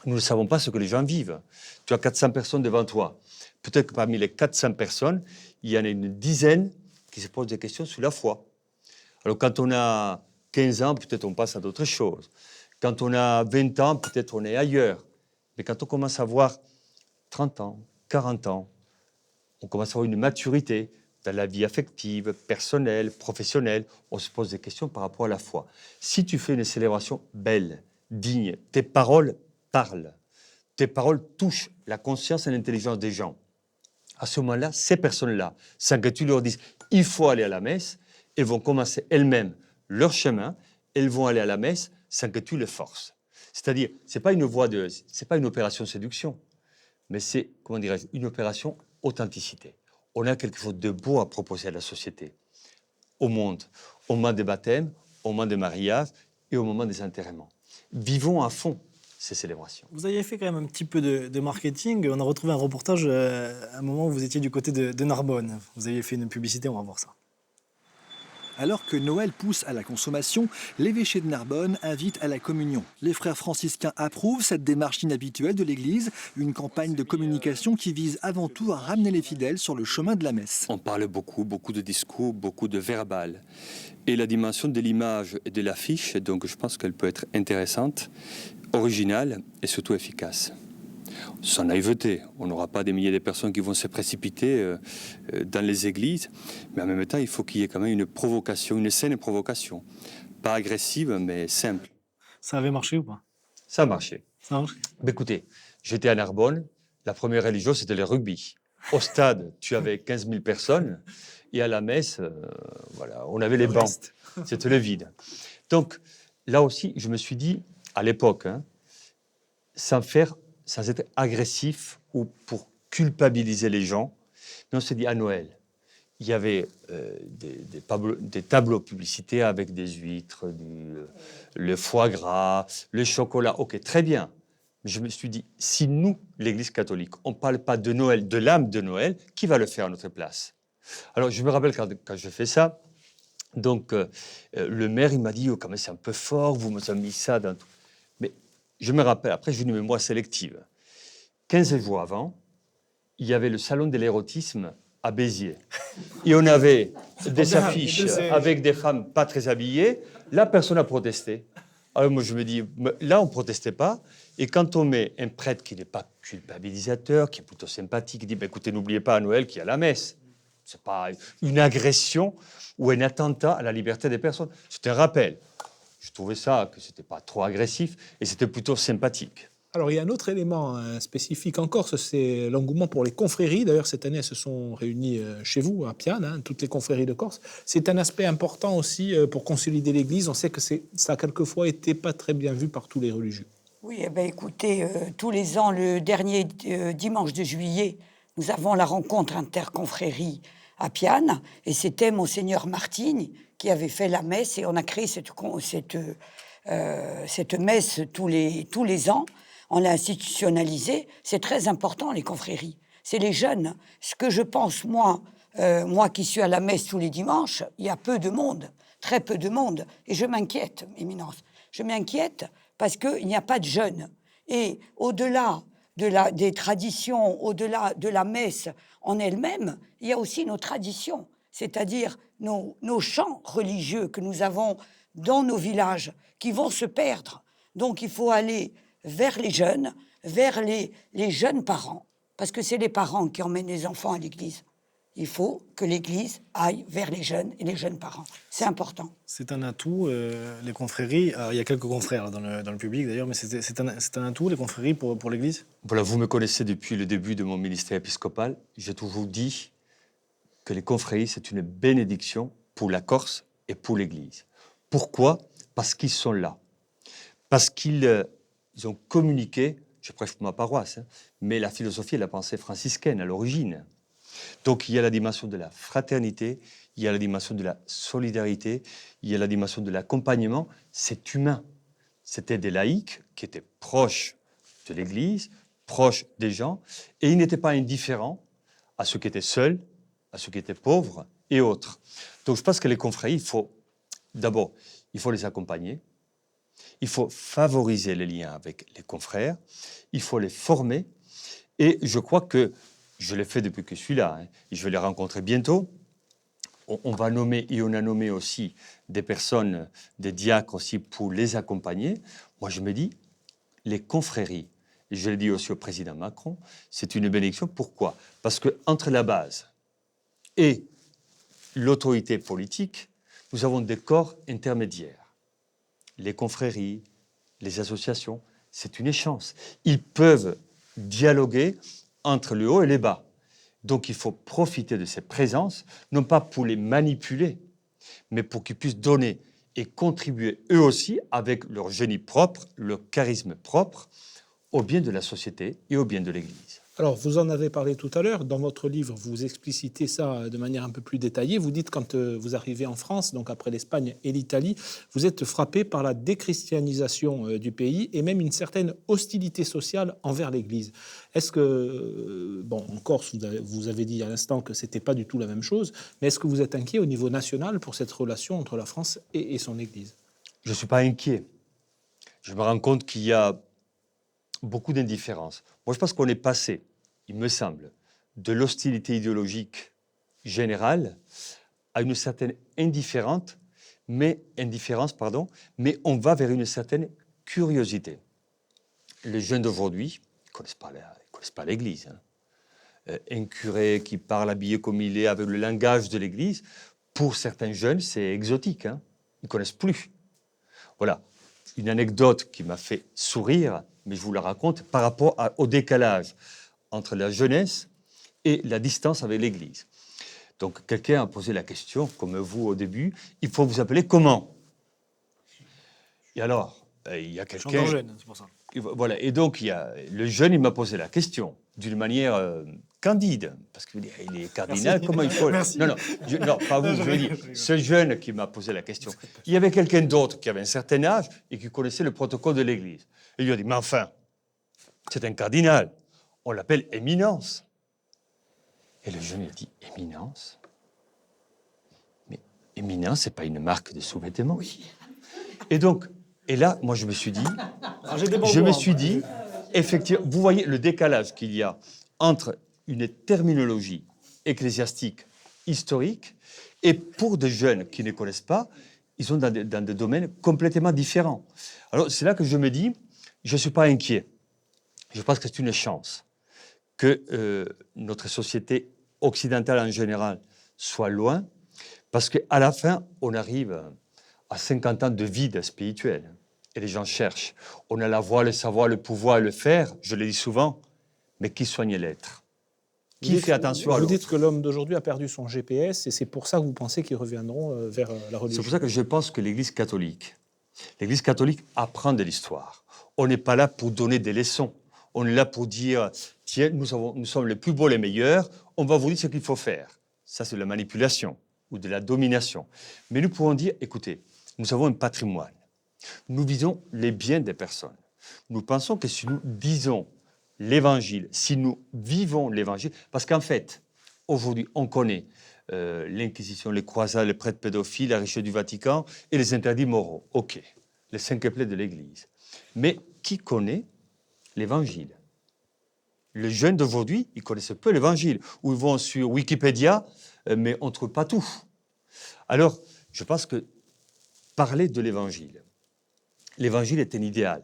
Nous ne savons pas ce que les gens vivent. Tu as 400 personnes devant toi. Peut-être que parmi les 400 personnes, il y en a une dizaine qui se posent des questions sur la foi. Alors quand on a 15 ans, peut-être on passe à d'autres choses. Quand on a 20 ans, peut-être on est ailleurs. Mais quand on commence à avoir 30 ans, 40 ans, on commence à avoir une maturité dans la vie affective, personnelle, professionnelle. On se pose des questions par rapport à la foi. Si tu fais une célébration belle, digne, tes paroles parlent, tes paroles touchent la conscience et l'intelligence des gens. À ce moment-là, ces personnes-là, sans que tu leur dises « il faut aller à la messe », elles vont commencer elles-mêmes leur chemin, elles vont aller à la messe sans que tu les forces. C'est-à-dire, c'est pas une opération séduction, mais c'est, comment dirais-je, une opération authenticité. On a quelque chose de beau à proposer à la société, au monde, au moment des baptêmes, au moment des mariages et au moment des enterrements. Vivons à fond ces célébrations.
Vous avez fait quand même un petit peu de marketing. On a retrouvé un reportage à un moment où vous étiez du côté de Narbonne. Vous aviez fait une publicité, on va voir ça.
Alors que Noël pousse à la consommation, l'évêché de Narbonne invite à la communion. Les frères franciscains approuvent cette démarche inhabituelle de l'Église, une campagne de communication qui vise avant tout à ramener les fidèles sur le chemin de la messe.
On parle beaucoup de discours, beaucoup de verbal. Et la dimension de l'image et de l'affiche, donc je pense qu'elle peut être intéressante, originale et surtout efficace. Sans naïveté, on n'aura pas des milliers de personnes qui vont se précipiter dans les églises, mais en même temps, il faut qu'il y ait quand même une provocation, une saine provocation. Pas agressive, mais simple.
Ça avait marché ou pas?
Ça a marché.
Ça a marché.
Mais écoutez, j'étais à Narbonne, la première religion, c'était le rugby. Au stade, tu avais 15 000 personnes, et à la messe, voilà, on avait les bancs. C'était le vide. Donc, là aussi, je me suis dit, à l'époque, sans être agressif ou pour culpabiliser les gens. Mais on s'est dit, à Noël, il y avait des tableaux publicités avec des huîtres, le foie gras, le chocolat. OK, très bien. Mais je me suis dit, si nous, l'Église catholique, on ne parle pas de Noël, de l'âme de Noël, qui va le faire à notre place? Alors, je me rappelle quand je fais ça, donc le maire, il m'a dit, oh, quand même, c'est un peu fort, vous m'avez mis ça dans tout. Mais je me rappelle, après, j'ai une mémoire sélective. 15 jours avant, il y avait le salon de l'érotisme à Béziers. Et on avait des affiches avec des femmes pas très habillées. Là, personne n'a protesté. Alors moi, je me dis, là, on ne protestait pas. Et quand on met un prêtre qui n'est pas culpabilisateur, qui est plutôt sympathique, qui dit, bah, écoutez, n'oubliez pas à Noël qu'il y a la messe. Ce n'est pas une agression ou un attentat à la liberté des personnes. C'est un rappel. Je trouvais ça, que ce n'était pas trop agressif et c'était plutôt sympathique.
Alors, il y a un autre élément spécifique en Corse, c'est l'engouement pour les confréries. D'ailleurs, cette année, elles se sont réunies chez vous, à Piane, toutes les confréries de Corse. C'est un aspect important aussi pour consolider l'Église. On sait que ça a quelquefois été pas très bien vu par tous les religieux.
Oui, eh bien, écoutez, tous les ans, le dernier dimanche de juillet, nous avons la rencontre interconfrérie à Piane. Et c'était Monseigneur Martini qui avait fait la messe. Et on a créé cette messe tous les ans. On l'a institutionnalisé. C'est très important, les confréries. C'est les jeunes. Ce que je pense, moi, Moi qui suis à la messe tous les dimanches, il y a peu de monde, très peu de monde. Et je m'inquiète, Éminence. Je m'inquiète parce qu'il n'y a pas de jeunes. Et au-delà des traditions, au-delà de la messe en elle-même, il y a aussi nos traditions, c'est-à-dire nos chants religieux que nous avons dans nos villages, qui vont se perdre. Donc il faut aller vers les jeunes, vers les jeunes parents, parce que c'est les parents qui emmènent les enfants à l'église. Il faut que l'Église aille vers les jeunes et les jeunes parents. C'est important.
C'est un atout, les confréries. Alors, il y a quelques confrères dans le public d'ailleurs, mais c'est un atout, les confréries, pour l'Église.
Voilà, vous me connaissez depuis le début de mon ministère épiscopal. J'ai toujours dit que les confréries, c'est une bénédiction pour la Corse et pour l'Église. Pourquoi? Parce qu'ils sont là. Parce qu'ils ont communiqué, je prêche pour ma paroisse, mais la philosophie et la pensée franciscaine à l'origine. Donc il y a la dimension de la fraternité, il y a la dimension de la solidarité, il y a la dimension de l'accompagnement. C'est humain. C'était des laïcs qui étaient proches de l'Église, proches des gens, et ils n'étaient pas indifférents à ceux qui étaient seuls, à ceux qui étaient pauvres et autres. Donc je pense que les confréries, d'abord, il faut les accompagner, il faut favoriser les liens avec les confrères, il faut les former, et je crois que je l'ai fait depuis que je suis là, et je vais les rencontrer bientôt. On va nommer, et on a nommé aussi des personnes, des diacres aussi, pour les accompagner. Moi, je me dis, les confréries, et je l'ai dit aussi au président Macron, c'est une bénédiction. Pourquoi? Parce qu'entre la base et l'autorité politique, nous avons des corps intermédiaires. Les confréries, les associations, c'est une échéance. Ils peuvent dialoguer entre le haut et les bas. Donc il faut profiter de ces présences, non pas pour les manipuler, mais pour qu'ils puissent donner et contribuer eux aussi avec leur génie propre, leur charisme propre, au bien de la société et au bien de l'Église.
Alors, vous en avez parlé tout à l'heure. Dans votre livre, vous explicitez ça de manière un peu plus détaillée. Vous dites, quand vous arrivez en France, donc après l'Espagne et l'Italie, vous êtes frappé par la déchristianisation du pays et même une certaine hostilité sociale envers l'Église. Est-ce que, en Corse, vous avez dit à l'instant que c'était pas du tout la même chose, mais est-ce que vous êtes inquiet au niveau national pour cette relation entre la France et son Église?
Je ne suis pas inquiet. Je me rends compte qu'il y a beaucoup d'indifférence. Moi, je pense qu'on est passé, il me semble, de l'hostilité idéologique générale à une certaine indifférence, mais on va vers une certaine curiosité. Les jeunes d'aujourd'hui ne connaissent pas l'Église. Un curé qui parle habillé comme il est avec le langage de l'Église, pour certains jeunes, c'est exotique. Ils ne connaissent plus. Voilà. Une anecdote qui m'a fait sourire, mais je vous la raconte, par rapport au décalage entre la jeunesse et la distance avec l'Église. Donc, quelqu'un a posé la question, comme vous au début, il faut vous appeler comment? Et alors, il y a quelqu'un...
Je suis encore jeune, c'est pour ça.
Voilà, et donc, le jeune, il m'a posé la question, d'une manière candide, parce qu'il est cardinal, comment il faut...
Merci.
Non, pas vous, je veux dire, ce jeune qui m'a posé la question. Il y avait quelqu'un d'autre qui avait un certain âge et qui connaissait le protocole de l'Église. Et il lui a dit, mais enfin, c'est un cardinal, on l'appelle éminence. Et le jeune, il a dit, éminence? Mais éminence, c'est pas une marque de sous-vêtements. Oui. Et donc, et là, moi, je me suis dit, effectivement, vous voyez le décalage qu'il y a entre une terminologie ecclésiastique historique et pour des jeunes qui ne connaissent pas, ils sont dans des domaines complètement différents. Alors, c'est là que je me dis, je ne suis pas inquiet. Je pense que c'est une chance que notre société occidentale en général soit loin, parce qu'à la fin, on arrive à 50 ans de vide spirituel. Et les gens cherchent. On a la voix, le savoir, le pouvoir, le faire, je le dis souvent, mais qui soigne l'être? Qui fait attention à l'autre?
Vous dites que l'homme d'aujourd'hui a perdu son GPS et c'est pour ça que vous pensez qu'ils reviendront vers la religion.
C'est pour ça que je pense que l'Église catholique apprend de l'histoire. On n'est pas là pour donner des leçons. On est là pour dire, tiens, nous sommes les plus beaux, les meilleurs, on va vous dire ce qu'il faut faire. Ça, c'est de la manipulation ou de la domination. Mais nous pouvons dire, écoutez, nous avons un patrimoine. Nous visons les biens des personnes. Nous pensons que si nous disons l'Évangile, si nous vivons l'Évangile, parce qu'en fait, Aujourd'hui, on connaît l'Inquisition, les croisades, les prêtres pédophiles, la richesse du Vatican et les interdits moraux. OK, les 5 plaies de l'Église. Mais qui connaît l'Évangile? Les jeunes d'aujourd'hui, ils connaissent peu l'Évangile. Ou ils vont sur Wikipédia, mais on ne trouve pas tout. Alors, je pense que parler de l'Évangile, l'Évangile est un idéal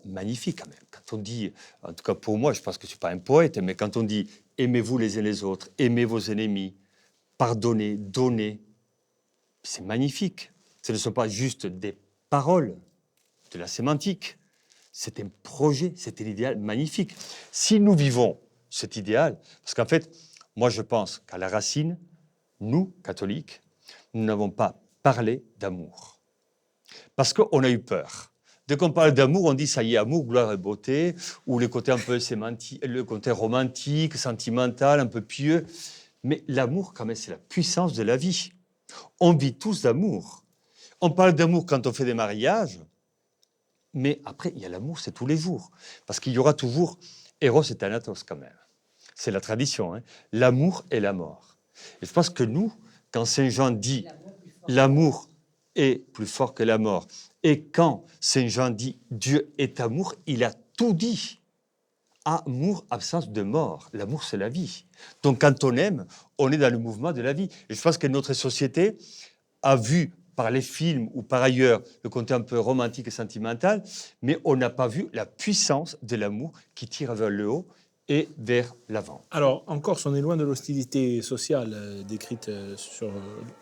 magnifique quand même. Quand on dit, en tout cas pour moi, je pense que je ne suis pas un poète, mais quand on dit « aimez-vous les uns les autres, aimez vos ennemis, pardonnez, donnez », c'est magnifique. Ce ne sont pas juste des paroles, de la sémantique. C'est un projet, c'est un idéal magnifique. Si nous vivons cet idéal, parce qu'en fait, moi je pense qu'à la racine, nous, catholiques, nous n'avons pas parlé d'amour. Parce qu'on a eu peur. Dès qu'on parle d'amour, on dit ça y est, amour, gloire et beauté, ou le côté un peu sémantique, le côté romantique, sentimental, un peu pieux. Mais l'amour, quand même, c'est la puissance de la vie. On vit tous d'amour. On parle d'amour quand on fait des mariages, mais après, il y a l'amour, c'est tous les jours. Parce qu'il y aura toujours Eros et Thanatos quand même. C'est la tradition, hein. L'amour et la mort. Et je pense que nous, quand Saint Jean dit l'amour est plus fort que la mort, et quand Saint Jean dit Dieu est amour, il a tout dit. Amour, absence de mort. L'amour, c'est la vie. Donc quand on aime, on est dans le mouvement de la vie. Et je pense que notre société a vu par les films ou par ailleurs le côté un peu romantique et sentimental, mais on n'a pas vu la puissance de l'amour qui tire vers le haut et vers l'avant.
Alors, en Corse, on est loin de l'hostilité sociale décrite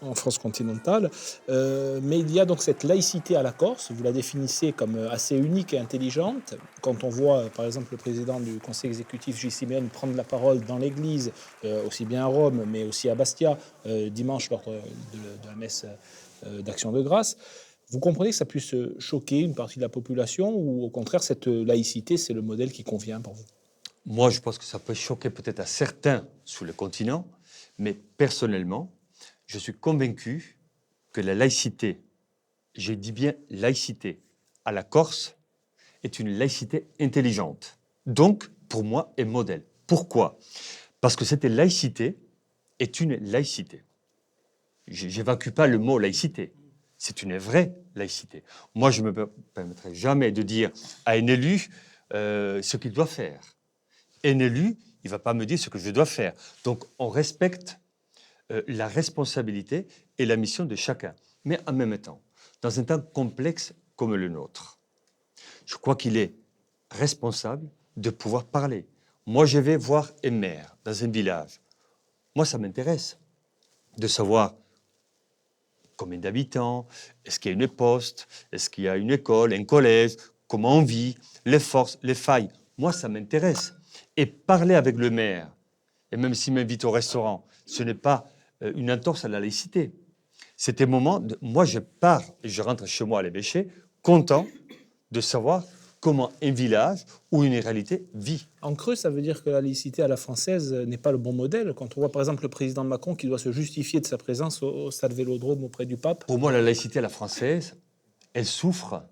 en France continentale, mais il y a donc cette laïcité à la Corse, vous la définissez comme assez unique et intelligente. Quand on voit, par exemple, le président du conseil exécutif, Gilles Simeone, prendre la parole dans l'église, aussi bien à Rome, mais aussi à Bastia, dimanche lors de la messe d'Action de grâce, vous comprenez que ça puisse choquer une partie de la population, ou au contraire, cette laïcité, c'est le modèle qui convient pour vous?
Moi, je pense que ça peut choquer peut-être à certains sur le continent, mais personnellement, je suis convaincu que la laïcité, je dis bien laïcité, à la Corse, est une laïcité intelligente. Donc, pour moi, est modèle. Pourquoi? Parce que cette laïcité est une laïcité. Je n'évacue pas le mot laïcité. C'est une vraie laïcité. Moi, je ne me permettrai jamais de dire à un élu ce qu'il doit faire. Un élu, il ne va pas me dire ce que je dois faire. Donc, on respecte la responsabilité et la mission de chacun. Mais en même temps, dans un temps complexe comme le nôtre, je crois qu'il est responsable de pouvoir parler. Moi, je vais voir un maire dans un village. Moi, ça m'intéresse de savoir combien d'habitants, est-ce qu'il y a une poste, est-ce qu'il y a une école, un collège, comment on vit, les forces, les failles. Moi, ça m'intéresse. Et parler avec le maire, et même s'il m'invite au restaurant, ce n'est pas une entorse à la laïcité. C'est un moment, moi je pars et je rentre chez moi à l'évêché, content de savoir comment un village ou une réalité vit.
En creux, ça veut dire que la laïcité à la française n'est pas le bon modèle. Quand on voit par exemple le président Macron qui doit se justifier de sa présence au stade Vélodrome auprès du pape.
Pour moi, la laïcité à la française, elle souffre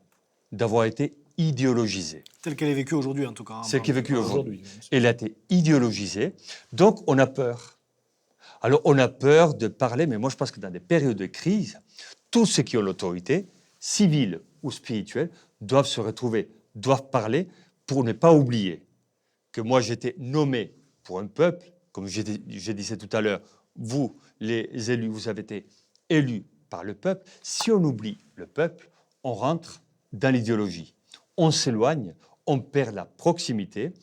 d'avoir été idéologisée.
Telle qu'elle est vécue aujourd'hui, en tout cas.
Celle qui est vécue aujourd'hui. Elle a été idéologisée, donc on a peur. Alors on a peur de parler, mais moi je pense que dans des périodes de crise, tous ceux qui ont l'autorité, civile ou spirituelle, doivent se retrouver, doivent parler pour ne pas oublier que moi j'étais nommé pour un peuple, comme je disais tout à l'heure, vous, les élus, vous avez été élus par le peuple. Si on oublie le peuple, on rentre dans l'idéologie. On s'éloigne, on perd la proximité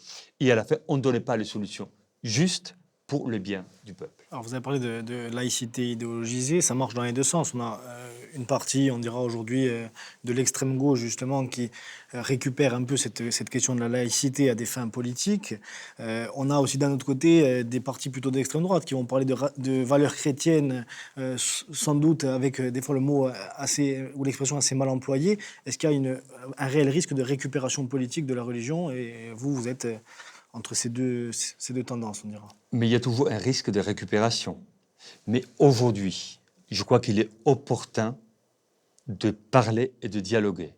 et à la fin, on ne donne pas les solutions justes pour le bien du peuple.
Alors vous avez parlé de laïcité idéologisée, ça marche dans les deux sens. On a une partie, on dira aujourd'hui, de l'extrême gauche justement qui récupère un peu cette question de la laïcité à des fins politiques. On a aussi d'un autre côté des partis plutôt d'extrême droite qui vont parler de valeurs chrétiennes, sans doute avec des fois le mot ou l'expression assez mal employée. Est-ce qu'il y a un réel risque de récupération politique de la religion? Et vous êtes entre ces deux tendances, on dira.
Mais il y a toujours un risque de récupération. Mais aujourd'hui, je crois qu'il est opportun de parler et de dialoguer.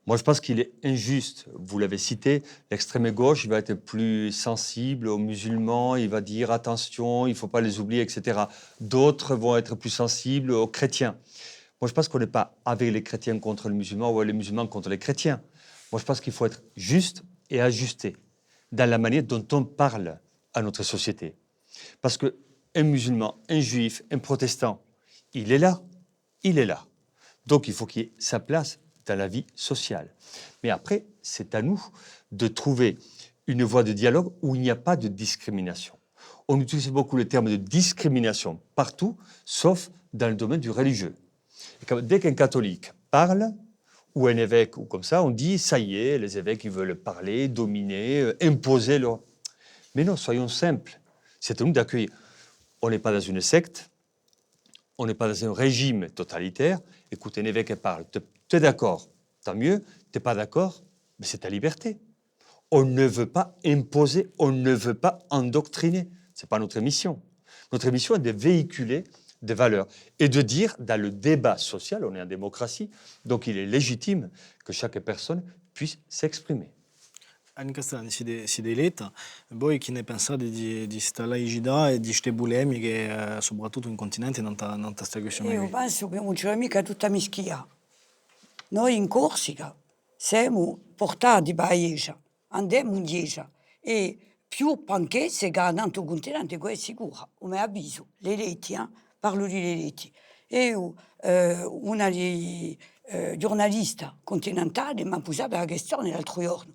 Moi, je pense qu'il est injuste. Vous l'avez cité, l'extrême gauche, il va être plus sensible aux musulmans, il va dire attention, il ne faut pas les oublier, etc. D'autres vont être plus sensibles aux chrétiens. Moi, je pense qu'on n'est pas avec les chrétiens contre les musulmans ou les musulmans contre les chrétiens. Moi, je pense qu'il faut être juste et ajusté dans la manière dont on parle à notre société. Parce qu'un musulman, un juif, un protestant, il est là. Donc, il faut qu'il ait sa place dans la vie sociale. Mais après, c'est à nous de trouver une voie de dialogue où il n'y a pas de discrimination. On utilise beaucoup le terme de discrimination partout, sauf dans le domaine du religieux. Et dès qu'un catholique parle, ou un évêque, ou comme ça, on dit, ça y est, les évêques, ils veulent parler, dominer, imposer leur... Mais non, soyons simples. C'est à nous d'accueillir. On n'est pas dans une secte, on n'est pas dans un régime totalitaire. Écoute, un évêque parle, tu es d'accord, tant mieux, tu n'es pas d'accord, mais c'est ta liberté. On ne veut pas imposer, on ne veut pas endoctriner. Ce n'est pas notre mission. Notre mission est de véhiculer des valeurs et de dire, dans le débat social, on est en démocratie, donc il est légitime que chaque personne puisse s'exprimer.
Anni Castellani si deletta, voi che ne pensate di questa laicità e di queste polemiche, soprattutto in continente, non questa questione?
Io penso che non c'è mica tutta mischia. Noi in Corsica siamo portati da Ieja, andiamo in Ieja e più panchesse che in tutto il continente, questo è sicuro, come avviso, le letti, parlo di le letti. Io, una di giornalista continentale, mi ha posato la questione l'altro giorno.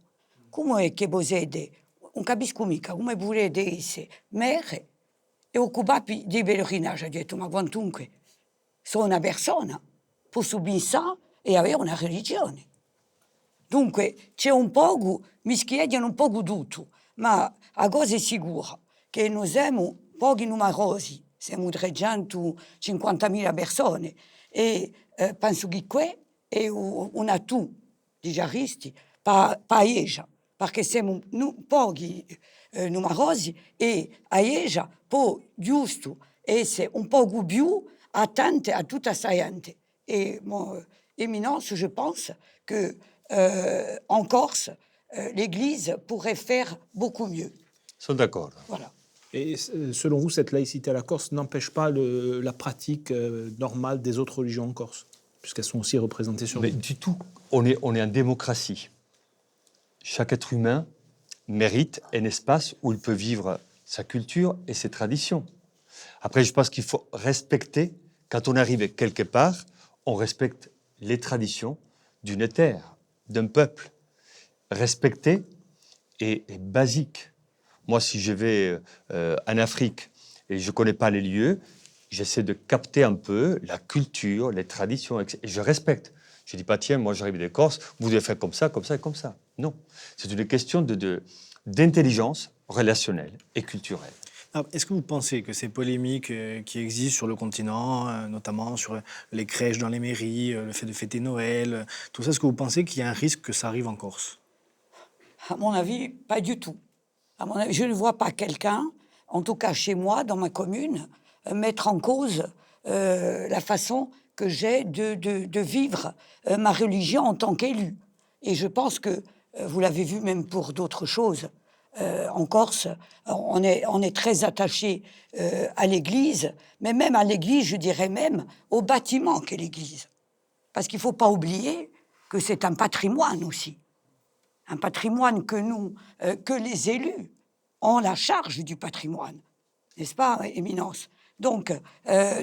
Come è che potete, non capisco mica, come volete essere mere e occupati di pellegrinaggio? Ho detto, ma quantunque sono una persona, posso pensare e avere una religione. Dunque c'è un poco, mischiediano un poco tutto, ma la cosa è sicura che noi siamo pochi numerosi, siamo 350.000 persone e penso che qui è un attu di giaristi paese, perché siamo pochi numerosi e a Ieja può giusto essere un poco più attenti a tutta questa gente. Et mon éminence, je pense qu'en Corse, l'Église pourrait faire beaucoup mieux.
Ils sont d'accord.
Voilà.
Et selon vous, cette laïcité à la Corse n'empêche pas la pratique normale des autres religions en Corse, puisqu'elles sont aussi représentées sur...
Mais du tout. On est en démocratie. Chaque être humain mérite un espace où il peut vivre sa culture et ses traditions. Après, je pense qu'il faut respecter, quand on arrive quelque part, on respecte les traditions d'une terre, d'un peuple. Respecter est basique. Moi, si je vais en Afrique et je ne connais pas les lieux, j'essaie de capter un peu la culture, les traditions, et je respecte. Je ne dis pas, tiens, moi j'arrive des Corses, vous devez faire comme ça, comme ça et comme ça. Non, c'est une question d'intelligence relationnelle et culturelle.
Est-ce que vous pensez que ces polémiques qui existent sur le continent, notamment sur les crèches dans les mairies, le fait de fêter Noël, tout ça, est-ce que vous pensez qu'il y a un risque que ça arrive en Corse?
À mon avis, pas du tout. À mon avis, je ne vois pas quelqu'un, en tout cas chez moi, dans ma commune, mettre en cause la façon que j'ai de vivre ma religion en tant qu'élu. Et je pense que, vous l'avez vu même pour d'autres choses, en Corse, on est très attaché à l'Église, mais même à l'Église, je dirais même au bâtiment qu'est l'Église. Parce qu'il ne faut pas oublier que c'est un patrimoine aussi. Un patrimoine que les élus ont la charge du patrimoine. N'est-ce pas, Éminence? Donc,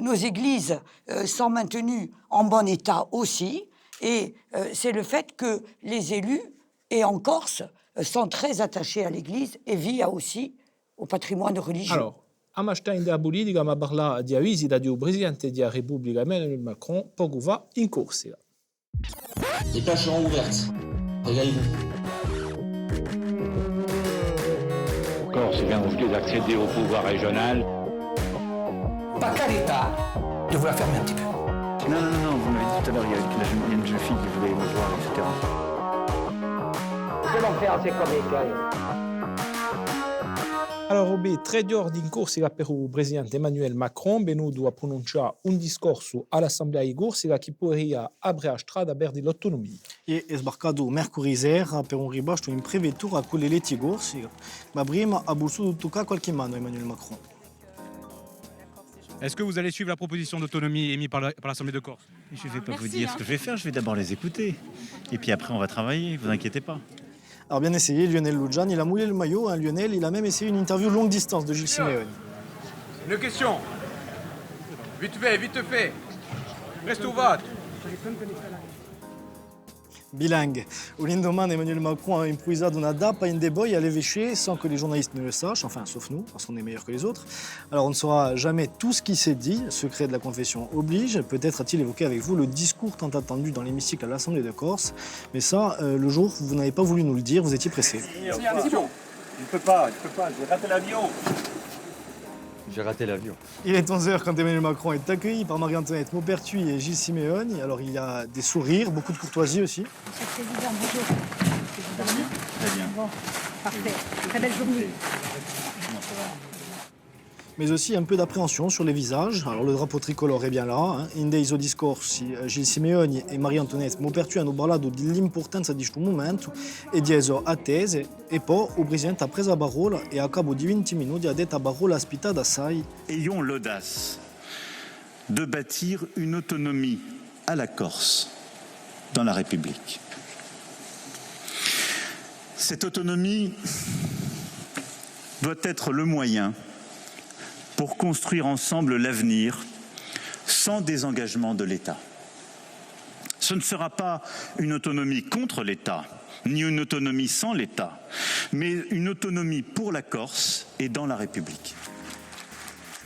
nos églises sont maintenues en bon état aussi, et c'est le fait que les élus, et en Corse, sont très attachés à l'Église et via aussi au patrimoine religieux.
Alors, Amashtain della politica, ma parla di visita di un presidente della Repubblica Emmanuel Macron poco fa in Corsica.
Les pages seront ouvertes. Régalez-vous.
Corse vient d'accéder au pouvoir régional.
Par carità, de vous la fermer un petit peu.
Non, vous m'avez dit tout à l'heure, il y a une jeune fille qui voulait me voir, etc.
Je vais l'en faire assez comique,
Allora, Robì, 3 giorni in Corsica per il presidente Emmanuel Macron, venuto a pronunciare un discorso all'Assemblea di Corsica che podria aprire la strada per l'autonomia.
E è sbarcato mercoledì sera per un ribasso in prefettura con le letti Corsica, ma prima ha bussato tocca qualche mano Emmanuel Macron.
Est-ce que vous allez suivre la proposition d'autonomie émise par l'Assemblée de Corse?
Je ne vais pas vous dire ce que je vais faire, je vais d'abord les écouter. Et puis après, on va travailler, vous inquiétez pas.
Alors bien essayé, Lionel Lujan, il a mouillé le maillot. Hein, Lionel, il a même essayé une interview longue distance de Gilles Simeoni.
Une question. Vite fait. Reste ouvert.
Bilingue. Au l'indomani, Emmanuel Macron a improvisé una dappa in deboy à l'évêché sans que les journalistes ne le sachent, enfin sauf nous, parce qu'on est meilleurs que les autres. Alors on ne saura jamais tout ce qui s'est dit, secret de la confession oblige. Peut-être a-t-il évoqué avec vous le discours tant attendu dans l'hémicycle à l'Assemblée de Corse. Mais ça, le jour, vous n'avez pas voulu nous le dire, vous étiez pressé.
C'est bon. Je peux pas, j'ai raté l'avion.
J'ai raté l'avion.
Il est 11h quand Emmanuel Macron est accueilli par Marie-Antoinette Maupertuis et Gilles Simeoni. Alors il y a des sourires, beaucoup de courtoisie aussi.
Monsieur le Président, bonjour. Très bien. Bon, parfait. Très belle journée.
Mais aussi un peu d'appréhension sur les visages. Alors le drapeau tricolore est bien là. Hein. In dei discorsi, Gilles Simeoni e Marie-Antoinette Maupertuis hanno parlato dell'importanza di questo momento e di esso attese. E poi il Presidente ha preso la parola e a capo di 20 minuti ha detto a parola aspitata assai.
Ayons l'audace de bâtir une autonomie à la Corse dans la République. Cette autonomie doit être le moyen pour construire ensemble l'avenir sans désengagement de l'État. Ce ne sera pas une autonomie contre l'État, ni une autonomie sans l'État, mais une autonomie pour la Corse et dans la République.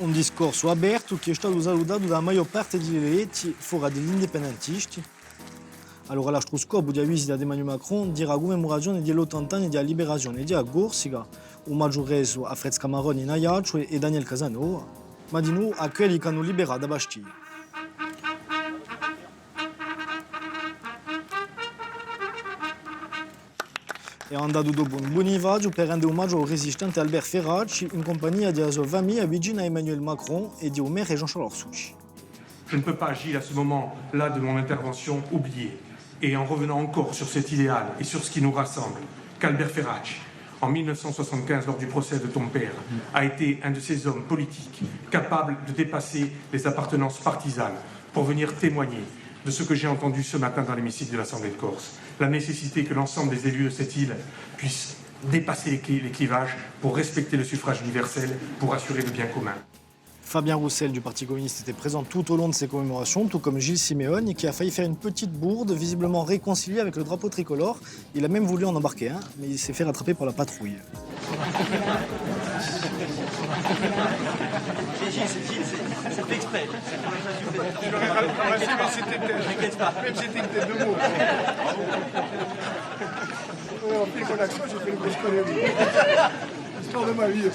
Un discorso aperto che è stato salutato da maggior parte degli eletti fuori degli indipendentisti. Allora la scopo di visita di Emmanuel Macron dirà commemorazione dell'80 anni della liberazione di Corsica, un omaggio reso a Fred Scamaroni in Ajaccio e Daniel Casanova, ma di noi a quelli che hanno liberato da Bastiglia. È andato dopo un buon viaggio per rendere omaggio al resistente Albert Ferracci in compagnia della sua famiglia vicina a Emmanuel Macron et du maire Jean-Charles Arsouchi.
Je ne peux pas, Gilles, à ce moment-là de mon intervention, oublier, et en revenant encore sur cet idéal et sur ce qui nous rassemble, qu'Albert Ferracci, en 1975, lors du procès de ton père, a été un de ces hommes politiques capables de dépasser les appartenances partisanes pour venir témoigner de ce que j'ai entendu ce matin dans l'hémicycle de l'Assemblée de Corse. La nécessité que l'ensemble des élus de cette île puissent dépasser les clivages pour respecter le suffrage universel, pour assurer le bien commun.
Fabien Roussel du Parti communiste était présent tout au long de ces commémorations, tout comme Gilles Simeoni, qui a failli faire une petite bourde, visiblement réconciliée avec le drapeau tricolore. Il a même voulu en embarquer un, mais il s'est fait rattraper par la patrouille.
C'est exprès. Je l'aurais pas fait, mais c'était pas. Même c'était une tête de mots. En plus, mon action, j'ai fait le coup de connerie. L'histoire de ma vie.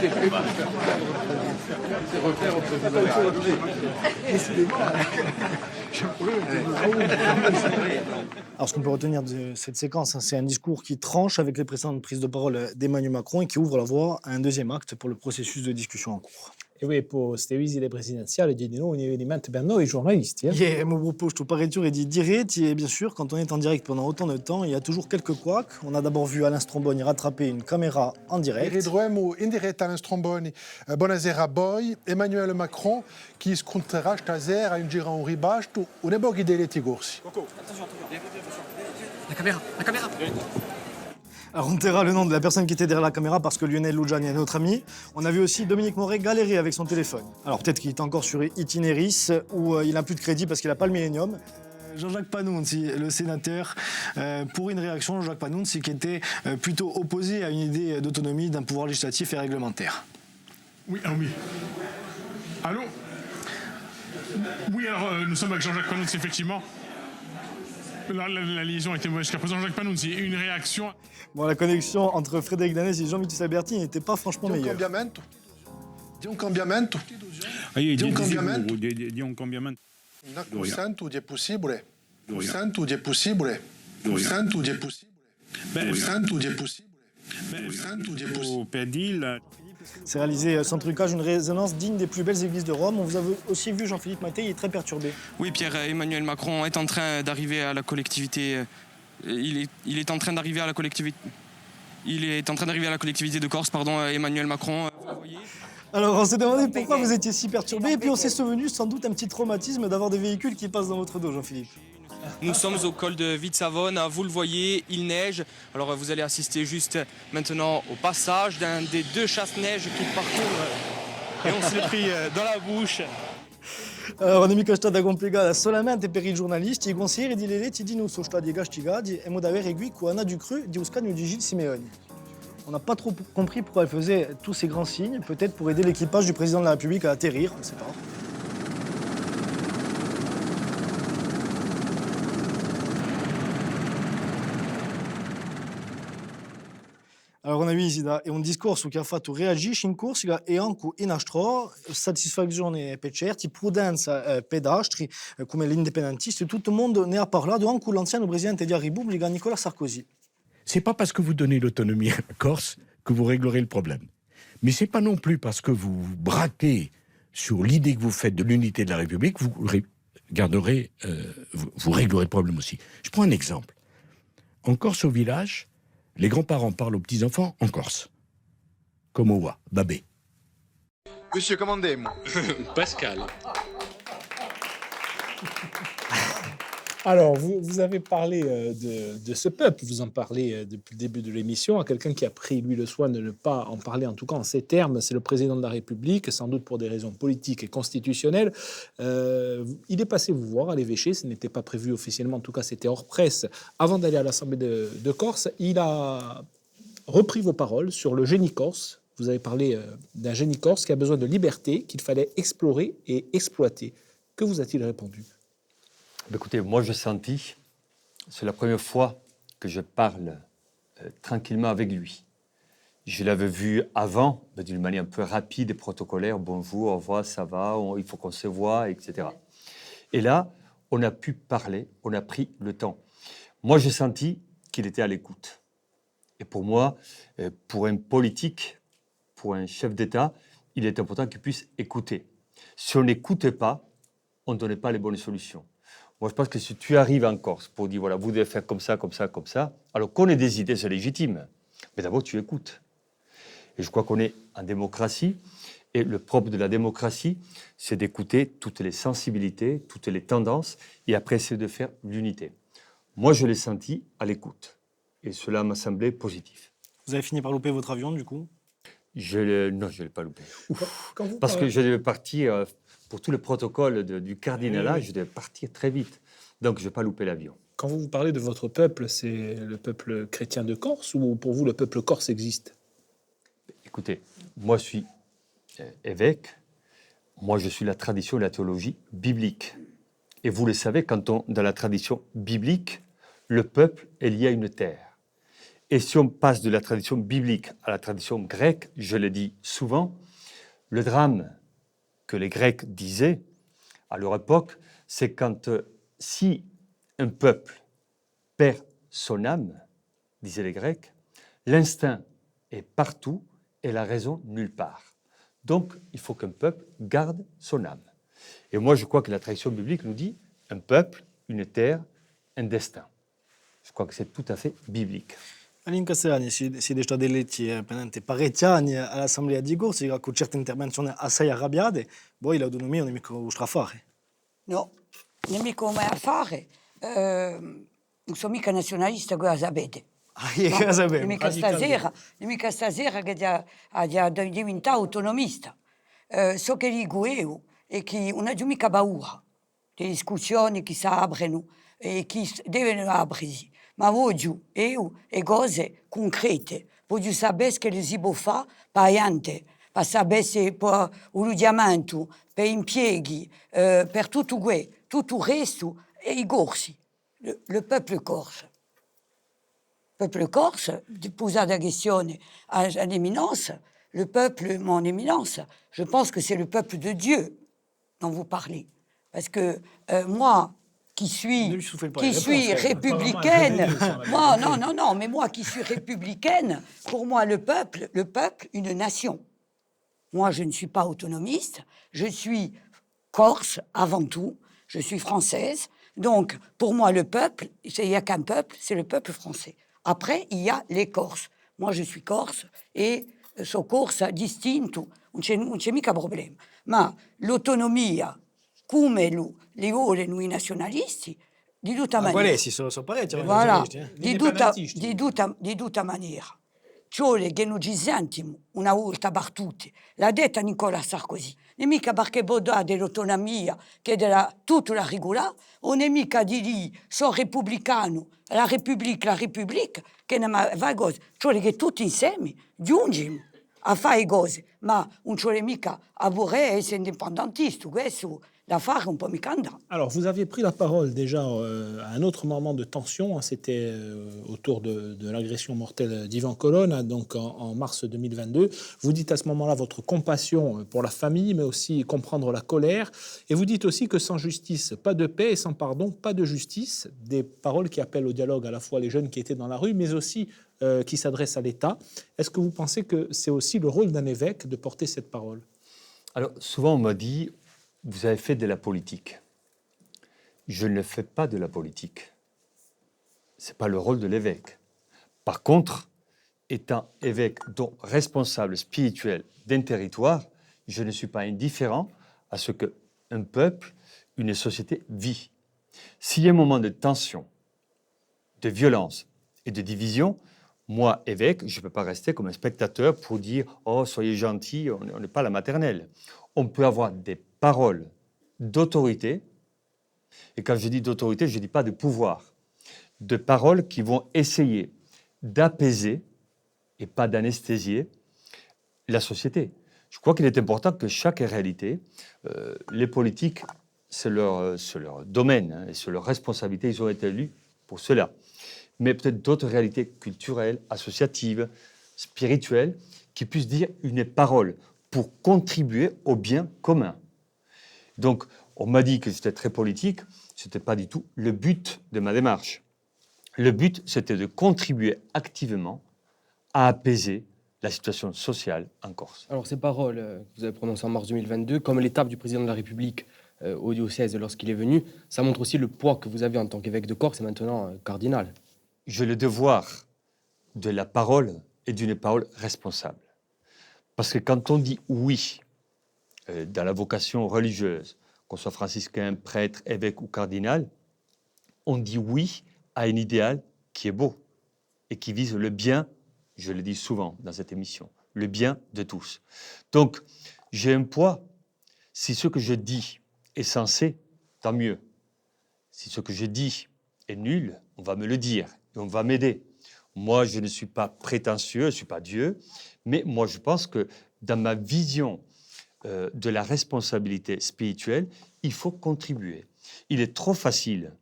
C'est refaire au président.
Alors, ce qu'on peut retenir de cette séquence, c'est un discours qui tranche avec les précédentes prises de parole d'Emmanuel Macron et qui ouvre la voie à un deuxième acte pour le processus de discussion en cours.
E poi per queste visite presidenziali di noi un avvenimento per noi giornalisti.
Yeah, mon propos, je te parais-tu et dit direct, et bien sûr, quand on est en direct pendant autant de temps, il y a toujours quelques couacs. On a d'abord vu Alain Stromboni rattraper une caméra en direct.
Vedremo in diretta Alain Stromboni, buonasera Boy, Emmanuel Macron, che scontrerà stasera in giro un ribasto, un borghi dei letti corsi.
Attention, la caméra.
Alors on taira le nom de la personne qui était derrière la caméra parce que Lionel Lujan est notre ami. On a vu aussi Dominique Moret galérer avec son téléphone. Alors peut-être qu'il est encore sur Itinéris ou il n'a plus de crédit parce qu'il n'a pas le Millennium. Jean-Jacques Panunzi, le sénateur, pour une réaction, Jean-Jacques Panunzi qui était plutôt opposé à une idée d'autonomie d'un pouvoir législatif et réglementaire.
Oui, alors oui. Allô? Oui, alors nous sommes avec Jean-Jacques Panunzi, effectivement. La liaison a été mauvaise jusqu'à présent. Jean-Jacques Panunzi, une réaction.
Bon, la connexion entre Frédéric Danès et Jean-Vitus Alberti n'était pas franchement meilleure.
Di un cambiamento.
Di un cambiamento.
Sento di è possibile. Sento di è possibile. Sento di è possibile. Sento di è possibile.
Per dire,
C'est réalisé sans trucage, une résonance digne des plus belles églises de Rome. On vous a aussi vu, Jean-Philippe Mattei, il est très perturbé.
Oui, Pierre, Emmanuel Macron est en train d'arriver à la collectivité. Il est en train d'arriver à la collectivité. Il est en train d'arriver à la collectivité de Corse, pardon, Emmanuel Macron.
Alors, on s'est demandé pourquoi vous étiez si perturbé, et puis on s'est souvenu sans doute un petit traumatisme d'avoir des véhicules qui passent dans votre dos, Jean-Philippe.
Nous sommes au col de Vitsavone, vous le voyez, il neige. Alors vous allez assister juste maintenant au passage d'un des 2 chasse-neige qui parcourent et on se l'est pris dans la bouche.
Allora, nemica stata complicata solamente per i giornalisti, i consiglieri di Leletti di sono stati castigati e modo avere qui con Anna Ducru di Uscagno di Gilles Simeoni. On n'a pas trop compris pourquoi elle faisait tous ces grands signes, peut-être pour aider l'équipage du président de la République à atterrir, on ne sait pas. Allora, una visita e un discorso che ha fatto reagisce in Corsica e anche in Astro, soddisfazione per certi, prudenza per altri, come l'indipendentista, tutto il mondo ne ha parlato, anche l'ancien presidente della Repubblica, Nicolas Sarkozy.
C'est pas parce que vous donnez l'autonomie à la Corse que vous réglerez le problème. Mais c'est pas non plus parce que vous braquez sur l'idée que vous faites de l'unité de la République, vous réglerez le problème aussi. Je prends un exemple. En Corse, au village, les grands-parents parlent aux petits-enfants en corse. Comme au wa, babé.
Monsieur, commandez-moi.
Pascal.
Alors, vous avez parlé de ce peuple, vous en parlez depuis le début de l'émission, à quelqu'un qui a pris, lui, le soin de ne pas en parler, en tout cas en ces termes, c'est le président de la République, sans doute pour des raisons politiques et constitutionnelles. Il est passé vous voir à l'évêché, ce n'était pas prévu officiellement, en tout cas c'était hors presse, avant d'aller à l'Assemblée de Corse. Il a repris vos paroles sur le génie corse. Vous avez parlé d'un génie corse qui a besoin de liberté, qu'il fallait explorer et exploiter. Que vous a-t-il répondu ?
Écoutez, moi j'ai senti, c'est la première fois que je parle tranquillement avec lui. Je l'avais vu avant, mais d'une manière un peu rapide et protocolaire, bonjour, au revoir, ça va, il faut qu'on se voit, etc. Et là, on a pu parler, on a pris le temps. Moi j'ai senti qu'il était à l'écoute. Et pour moi, pour un politique, pour un chef d'État, il est important qu'il puisse écouter. Si on n'écoutait pas, on ne donnait pas les bonnes solutions. Moi, je pense que si tu arrives en Corse pour dire, voilà, vous devez faire comme ça, comme ça, comme ça, alors qu'on ait des idées, c'est légitime. Mais d'abord, tu écoutes. Et je crois qu'on est en démocratie. Et le propre de la démocratie, c'est d'écouter toutes les sensibilités, toutes les tendances, et après, c'est de faire l'unité. Moi, je l'ai senti à l'écoute. Et cela m'a semblé positif.
Vous avez fini par louper votre avion, du coup ?
Non, je ne l'ai pas loupé. Parce que je devais partir... Pour tout le protocole du cardinalat, je devais partir très vite. Donc, je n'ai pas loupé l'avion.
Quand vous parlez de votre peuple, c'est le peuple chrétien de Corse ou pour vous, le peuple corse existe ?
Écoutez, moi, je suis évêque. Moi, je suis la tradition et la théologie biblique. Et vous le savez, dans la tradition biblique, le peuple est lié à une terre. Et si on passe de la tradition biblique à la tradition grecque, je le dis souvent, le drame que les Grecs disaient à leur époque, c'est quand si un peuple perd son âme, disaient les Grecs, l'instinct est partout et la raison nulle part. Donc, il faut qu'un peuple garde son âme. Et moi, je crois que la tradition biblique nous dit un peuple, une terre, un destin. Je crois que c'est tout à fait biblique.
Alin Castellani si desta eletti pendente parecchi anni all'Assemblea di Corsica con certe intervenzioni assai arrabbiate, poi l'autonomia non è mica un affare.
No, non è mica un affare. Non sono mica nazionalista, cosa sapete.
Che sapete?
Mica stasera che è diventato autonomista. So che dico io è che non ho mica paura delle discussioni che si aprono e che devono aprirsi. Ma voglio io cose concrete. Voglio sapere che si può fare per niente, per sapere se per un diamante, per impieghi, per tutto il resto, e i corsi, le peuple corse. Le peuple corse, de poser la question à l'éminence, le peuple, mon éminence, je pense que c'est le peuple de Dieu dont vous parlez. Parce que moi, qui suis
réponses,
républicaine, moi, non, mais moi qui suis républicaine, pour moi, le peuple, une nation. Moi, je ne suis pas autonomiste, je suis corse avant tout, je suis française. Donc, pour moi, le peuple, il n'y a qu'un peuple, c'est le peuple français. Après, il y a les Corses. Moi, je suis corse e sono corsa distinto, non c'è mica problema. Ma l'autonomia, come li vogliono i nazionalisti, di tutta maniera.
Quali sono parecchi,
Voilà, di tutta maniera. Ciò che non ci sentiamo una volta per tutte, l'ha detta Nicola Sarkozy. Non è mica perché Bodà dell'autonomia, che della tutta la regola, o non è mica di lì, sono repubblicano, la Repubblica, che non fa cose. Cioè che tutti insieme giungiamo a fare cose, ma non c'è mica a voler essere indipendentista, questo da fare un po' mica andare.
Alors, vous aviez pris la parole déjà à un autre moment de tension, hein, c'était autour de l'agression mortelle d'Ivan Colonna, donc en mars 2022. Vous dites à ce moment-là votre compassion pour la famille, mais aussi comprendre la colère. Et vous dites aussi que sans justice, pas de paix, et sans pardon, pas de justice. Des paroles qui appellent au dialogue à la fois les jeunes qui étaient dans la rue, mais aussi qui s'adressent à l'État. Est-ce que vous pensez que c'est aussi le rôle d'un évêque de porter cette parole?
Alors, souvent on m'a dit, vous avez fait de la politique. Je ne fais pas de la politique. Ce n'est pas le rôle de l'évêque. Par contre, étant évêque, donc responsable spirituel d'un territoire, je ne suis pas indifférent à ce qu'un peuple, une société vit. S'il y a un moment de tension, de violence et de division, moi, évêque, je ne peux pas rester comme un spectateur pour dire « Oh, soyez gentils, on n'est pas la maternelle ». On peut avoir des paroles d'autorité, et quand je dis d'autorité, je ne dis pas de pouvoir, de paroles qui vont essayer d'apaiser et pas d'anesthésier la société. Je crois qu'il est important que chaque réalité, les politiques, c'est leur domaine, hein, et c'est leur responsabilité, ils ont été élus pour cela. Mais peut-être d'autres réalités culturelles, associatives, spirituelles, qui puissent dire une parole pour contribuer au bien commun. Donc, on m'a dit que j'étais très politique, ce n'était pas du tout le but de ma démarche. Le but, c'était de contribuer activement à apaiser la situation sociale en Corse.
Alors, ces paroles que vous avez prononcées en mars 2022, comme l'étape du président de la République au diocèse lorsqu'il est venu, ça montre aussi le poids que vous avez en tant qu'évêque de Corse et maintenant cardinal.
J'ai le devoir de la parole et d'une parole responsable. Parce que quand on dit oui dans la vocation religieuse, qu'on soit franciscain, prêtre, évêque ou cardinal, on dit oui à un idéal qui est beau et qui vise le bien, je le dis souvent dans cette émission, le bien de tous. Donc, j'ai un poids. Si ce que je dis est sensé, tant mieux. Si ce que je dis est nul, on va me le dire et on va m'aider. Moi, je ne suis pas prétentieux, je ne suis pas Dieu, mais moi, je pense que dans ma vision de la responsabilité spirituelle, il faut contribuer. Il est trop facile.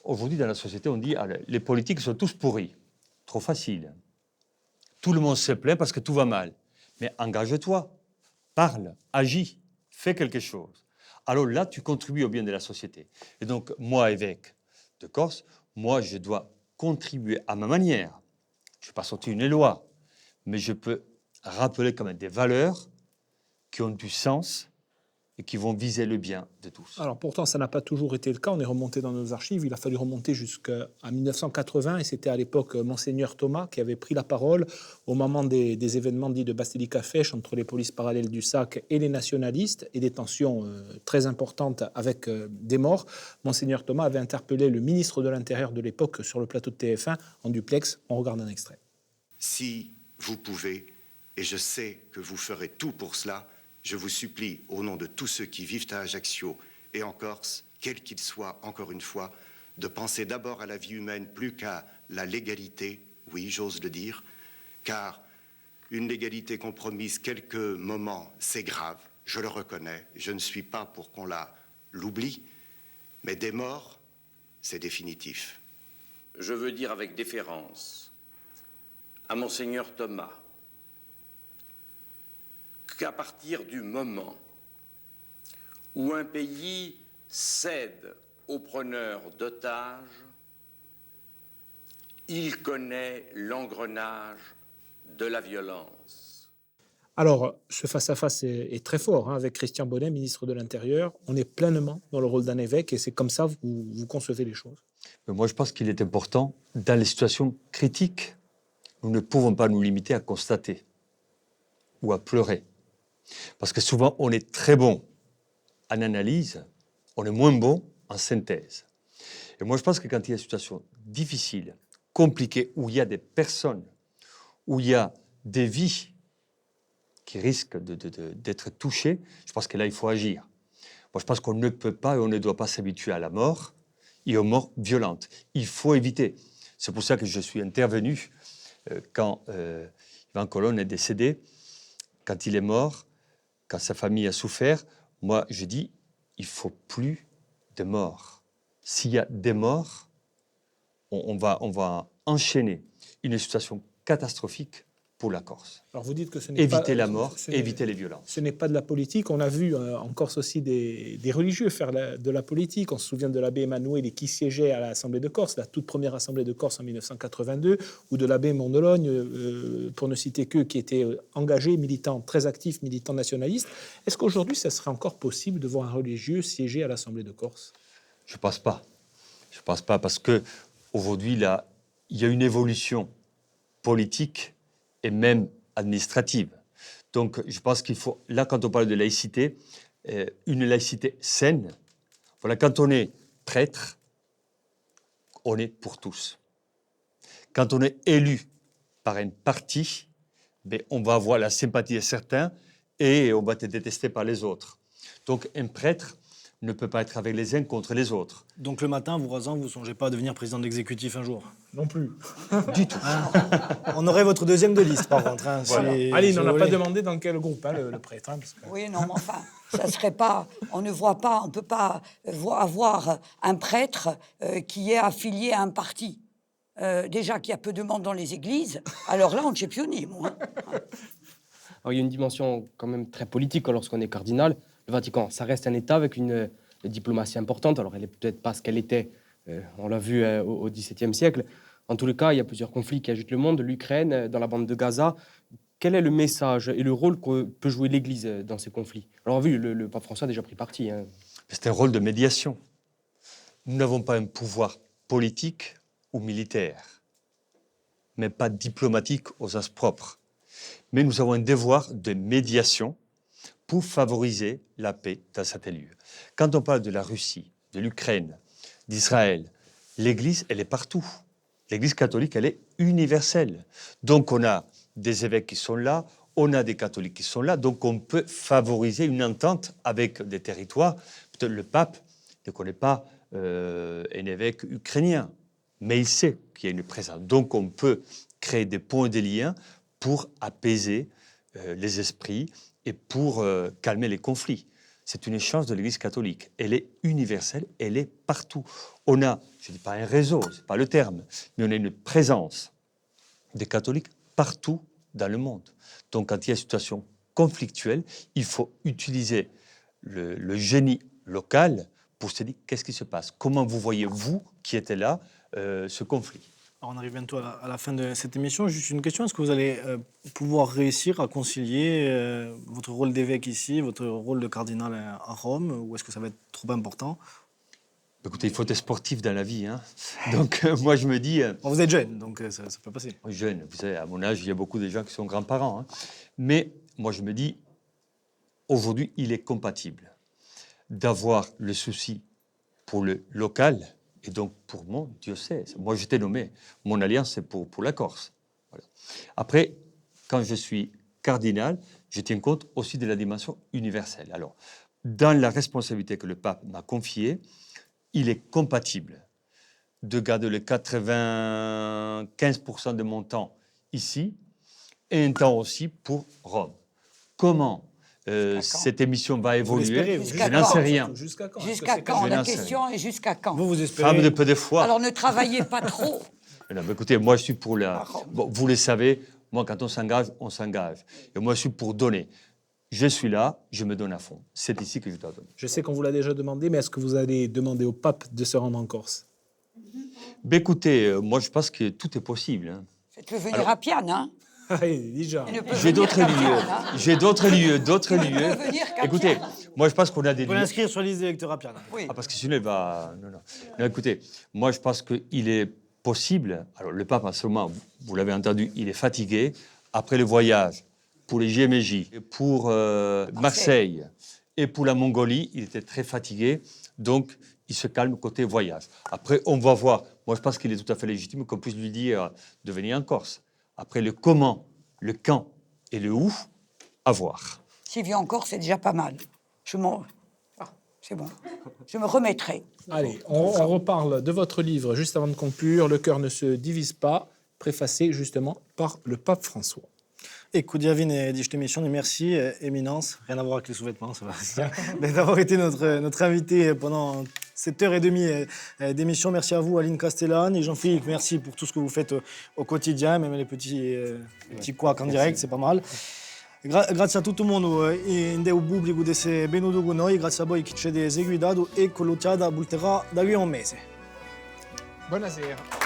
Aujourd'hui, dans la société, on dit les politiques sont tous pourris. Trop facile. Tout le monde se plaint parce que tout va mal. Mais engage-toi, parle, agis, fais quelque chose. Alors là, tu contribues au bien de la société. Et donc, moi, évêque de Corse, moi, je dois contribuer à ma manière. Je ne vais pas sortir une loi, mais je peux rappeler quand même des valeurs qui ont du sens et qui vont viser le bien de tous.
Alors pourtant, ça n'a pas toujours été le cas. On est remonté dans nos archives. Il a fallu remonter jusqu'à 1980 et c'était à l'époque Monseigneur Thomas qui avait pris la parole au moment des événements dits de Basilica Fèche entre les polices parallèles du SAC et les nationalistes et des tensions très importantes avec des morts. Monseigneur Thomas avait interpellé le ministre de l'Intérieur de l'époque sur le plateau de TF1 en duplex. On regarde un extrait.
Si vous pouvez, et je sais que vous ferez tout pour cela, je vous supplie, au nom de tous ceux qui vivent à Ajaccio et en Corse, quels qu'ils soient, encore une fois, de penser d'abord à la vie humaine plus qu'à la légalité, oui, j'ose le dire, car une légalité compromise quelques moments, c'est grave, je le reconnais, je ne suis pas pour qu'on l'oublie, mais des morts, c'est définitif.
Je veux dire avec déférence à Monseigneur Thomas qu'à partir du moment où un pays cède aux preneurs d'otages, il connaît l'engrenage de la violence.
Alors, ce face-à-face est très fort, hein, avec Christian Bonnet, ministre de l'Intérieur. On est pleinement dans le rôle d'un évêque et c'est comme ça que vous concevez les choses.
Mais moi, je pense qu'il est important, dans les situations critiques, nous ne pouvons pas nous limiter à constater ou à pleurer. Parce que souvent, on est très bon en analyse, on est moins bon en synthèse. Et moi, je pense que quand il y a une situation difficile, compliquée, où il y a des personnes, où il y a des vies qui risquent d'être touchées, je pense que là, il faut agir. Moi, je pense qu'on ne peut pas et on ne doit pas s'habituer à la mort et aux morts violentes. Il faut éviter. C'est pour ça que je suis intervenu quand Yvan Colonne est décédé, quand il est mort, quand sa famille a souffert. Moi, je dis, il ne faut plus de morts. S'il y a des morts, on va enchaîner une situation catastrophique pour la Corse.
Alors vous dites que ce n'est
éviter la mort, éviter les violences.
Ce n'est pas de la politique. On a vu en Corse aussi des religieux faire de la politique. On se souvient de l'abbé Emmanuel qui siégeait à l'Assemblée de Corse, la toute première Assemblée de Corse en 1982, ou de l'abbé Mondelogne, pour ne citer qu'eux, qui étaient engagés, militants très actifs, militants nationalistes. Est-ce qu'aujourd'hui, ça serait encore possible de voir un religieux siéger à l'Assemblée de Corse?
Je ne pense pas. Je ne pense pas parce qu'aujourd'hui, là, il y a une évolution politique et même administrative. Donc, je pense qu'il faut, là, quand on parle de laïcité, une laïcité saine. Voilà, quand on est prêtre, on est pour tous. Quand on est élu par un parti, on va avoir la sympathie de certains et on va être détesté par les autres. Donc, un prêtre ne peut pas être avec les uns contre les autres.
Donc le matin, vous ne songez pas à devenir président de l'exécutif un jour?
Non plus.
Du tout.
On aurait votre deuxième de liste, par contre. Hein,
voilà. Allez, on n'a pas demandé dans quel groupe, hein, le prêtre. Hein, parce que...
Oui, non, mais enfin, ça serait pas... On ne voit pas, on ne peut pas avoir un prêtre qui est affilié à un parti. Déjà qu'il y a peu de monde dans les églises, alors là, on ne sait plus ni, moi.
Alors, il y a une dimension quand même très politique lorsqu'on est cardinal. Le Vatican, ça reste un État avec une diplomatie importante. Alors, elle n'est peut-être pas ce qu'elle était, on l'a vu au XVIIe siècle. En tous les cas, il y a plusieurs conflits qui agitent le monde. L'Ukraine, dans la bande de Gaza. Quel est le message et le rôle que peut jouer l'Église dans ces conflits? Alors, on a vu, le pape François a déjà pris parti. Hein.
C'est un rôle de médiation. Nous n'avons pas un pouvoir politique ou militaire, mais pas diplomatique au sens propre. Mais nous avons un devoir de médiation pour favoriser la paix dans cet lieu. Quand on parle de la Russie, de l'Ukraine, d'Israël, l'Église, elle est partout. L'Église catholique, elle est universelle. Donc on a des évêques qui sont là, on a des catholiques qui sont là, donc on peut favoriser une entente avec des territoires. Peut-être le pape ne connaît pas un évêque ukrainien, mais il sait qu'il y a une présence. Donc on peut créer des ponts et des liens pour apaiser les esprits et pour calmer les conflits. C'est une chance de l'Église catholique. Elle est universelle, elle est partout. On a, je ne dis pas un réseau, ce n'est pas le terme, mais on a une présence des catholiques partout dans le monde. Donc quand il y a une situation conflictuelle, il faut utiliser le génie local pour se dire qu'est-ce qui se passe. Comment vous voyez, vous qui étiez là, ce conflit?
Alors on arrive bientôt à la fin de cette émission. Juste une question, est-ce que vous allez pouvoir réussir à concilier votre rôle d'évêque ici, votre rôle de cardinal à Rome, ou est-ce que ça va être trop important?
Écoutez, il faut être sportif dans la vie. Hein. Donc moi je me dis...
Vous êtes jeune, donc ça peut passer.
Jeune, vous savez, à mon âge, il y a beaucoup de gens qui sont grands-parents. Hein. Mais moi je me dis, aujourd'hui, il est compatible d'avoir le souci pour le local, et donc pour mon diocèse. Moi, j'étais nommé. Mon alliance, c'est pour la Corse. Voilà. Après, quand je suis cardinal, je tiens compte aussi de la dimension universelle. Alors, dans la responsabilité que le pape m'a confiée, il est compatible de garder le 95% de mon temps ici et un temps aussi pour Rome. Comment cette émission va évoluer? Je n'en sais rien.
Jusqu'à quand? La question est jusqu'à quand?
Vous espérez?
Femme de peu de foi.
Alors ne travaillez pas trop.
Non, mais écoutez, moi je suis pour la... Bon, vous le savez, moi quand on s'engage, on s'engage. Et moi je suis pour donner. je suis là, je me donne à fond. C'est ici que je dois donner.
Je sais qu'on vous l'a déjà demandé, mais est-ce que vous allez demander au pape de se rendre en Corse?
Ben écoutez, moi je pense que tout est possible. Hein.
Faites-le venir à Piane, hein.
Déjà.
J'ai d'autres lieux. J'ai d'autres lieux. Écoutez, moi je pense qu'on a des
Vous pouvez
lieux.
l'inscrire sur la liste des électeurs à Piane.
Oui.
Ah, parce que sinon, il va. Non. Non, écoutez, moi, je pense qu'il est possible. Alors, le pape, en ce moment, vous l'avez entendu, il est fatigué. Après le voyage, pour les JMJ, pour Marseille et pour la Mongolie, il était très fatigué. Donc, il se calme côté voyage. Après, on va voir. Moi, je pense qu'il est tout à fait légitime qu'on puisse lui dire de venir en Corse. Après, le comment, le quand et le où, à voir.
S'il vient en Corse, c'est déjà pas mal. C'est bon. Je me remettrai.
Allez, on reparle de votre livre juste avant de conclure. Le cœur ne se divise pas, préfacé justement par le pape François.
Écoute, Yavin, dit émission et merci, éminence. Rien à voir avec les sous-vêtements, ça va. D'avoir été notre invité pendant 7h30 d'émission. Merci à vous, Aline Castellane et Jean-Philippe. Merci pour tout ce que vous faites au quotidien, même les petits couacs en direct, c'est pas mal. Grazie a tutto il mondo in deu pubblico di se venuto con noi, grazie a voi che ci avete seguito e con l'occhiata bulterà da qui a un mese.
Buonasera.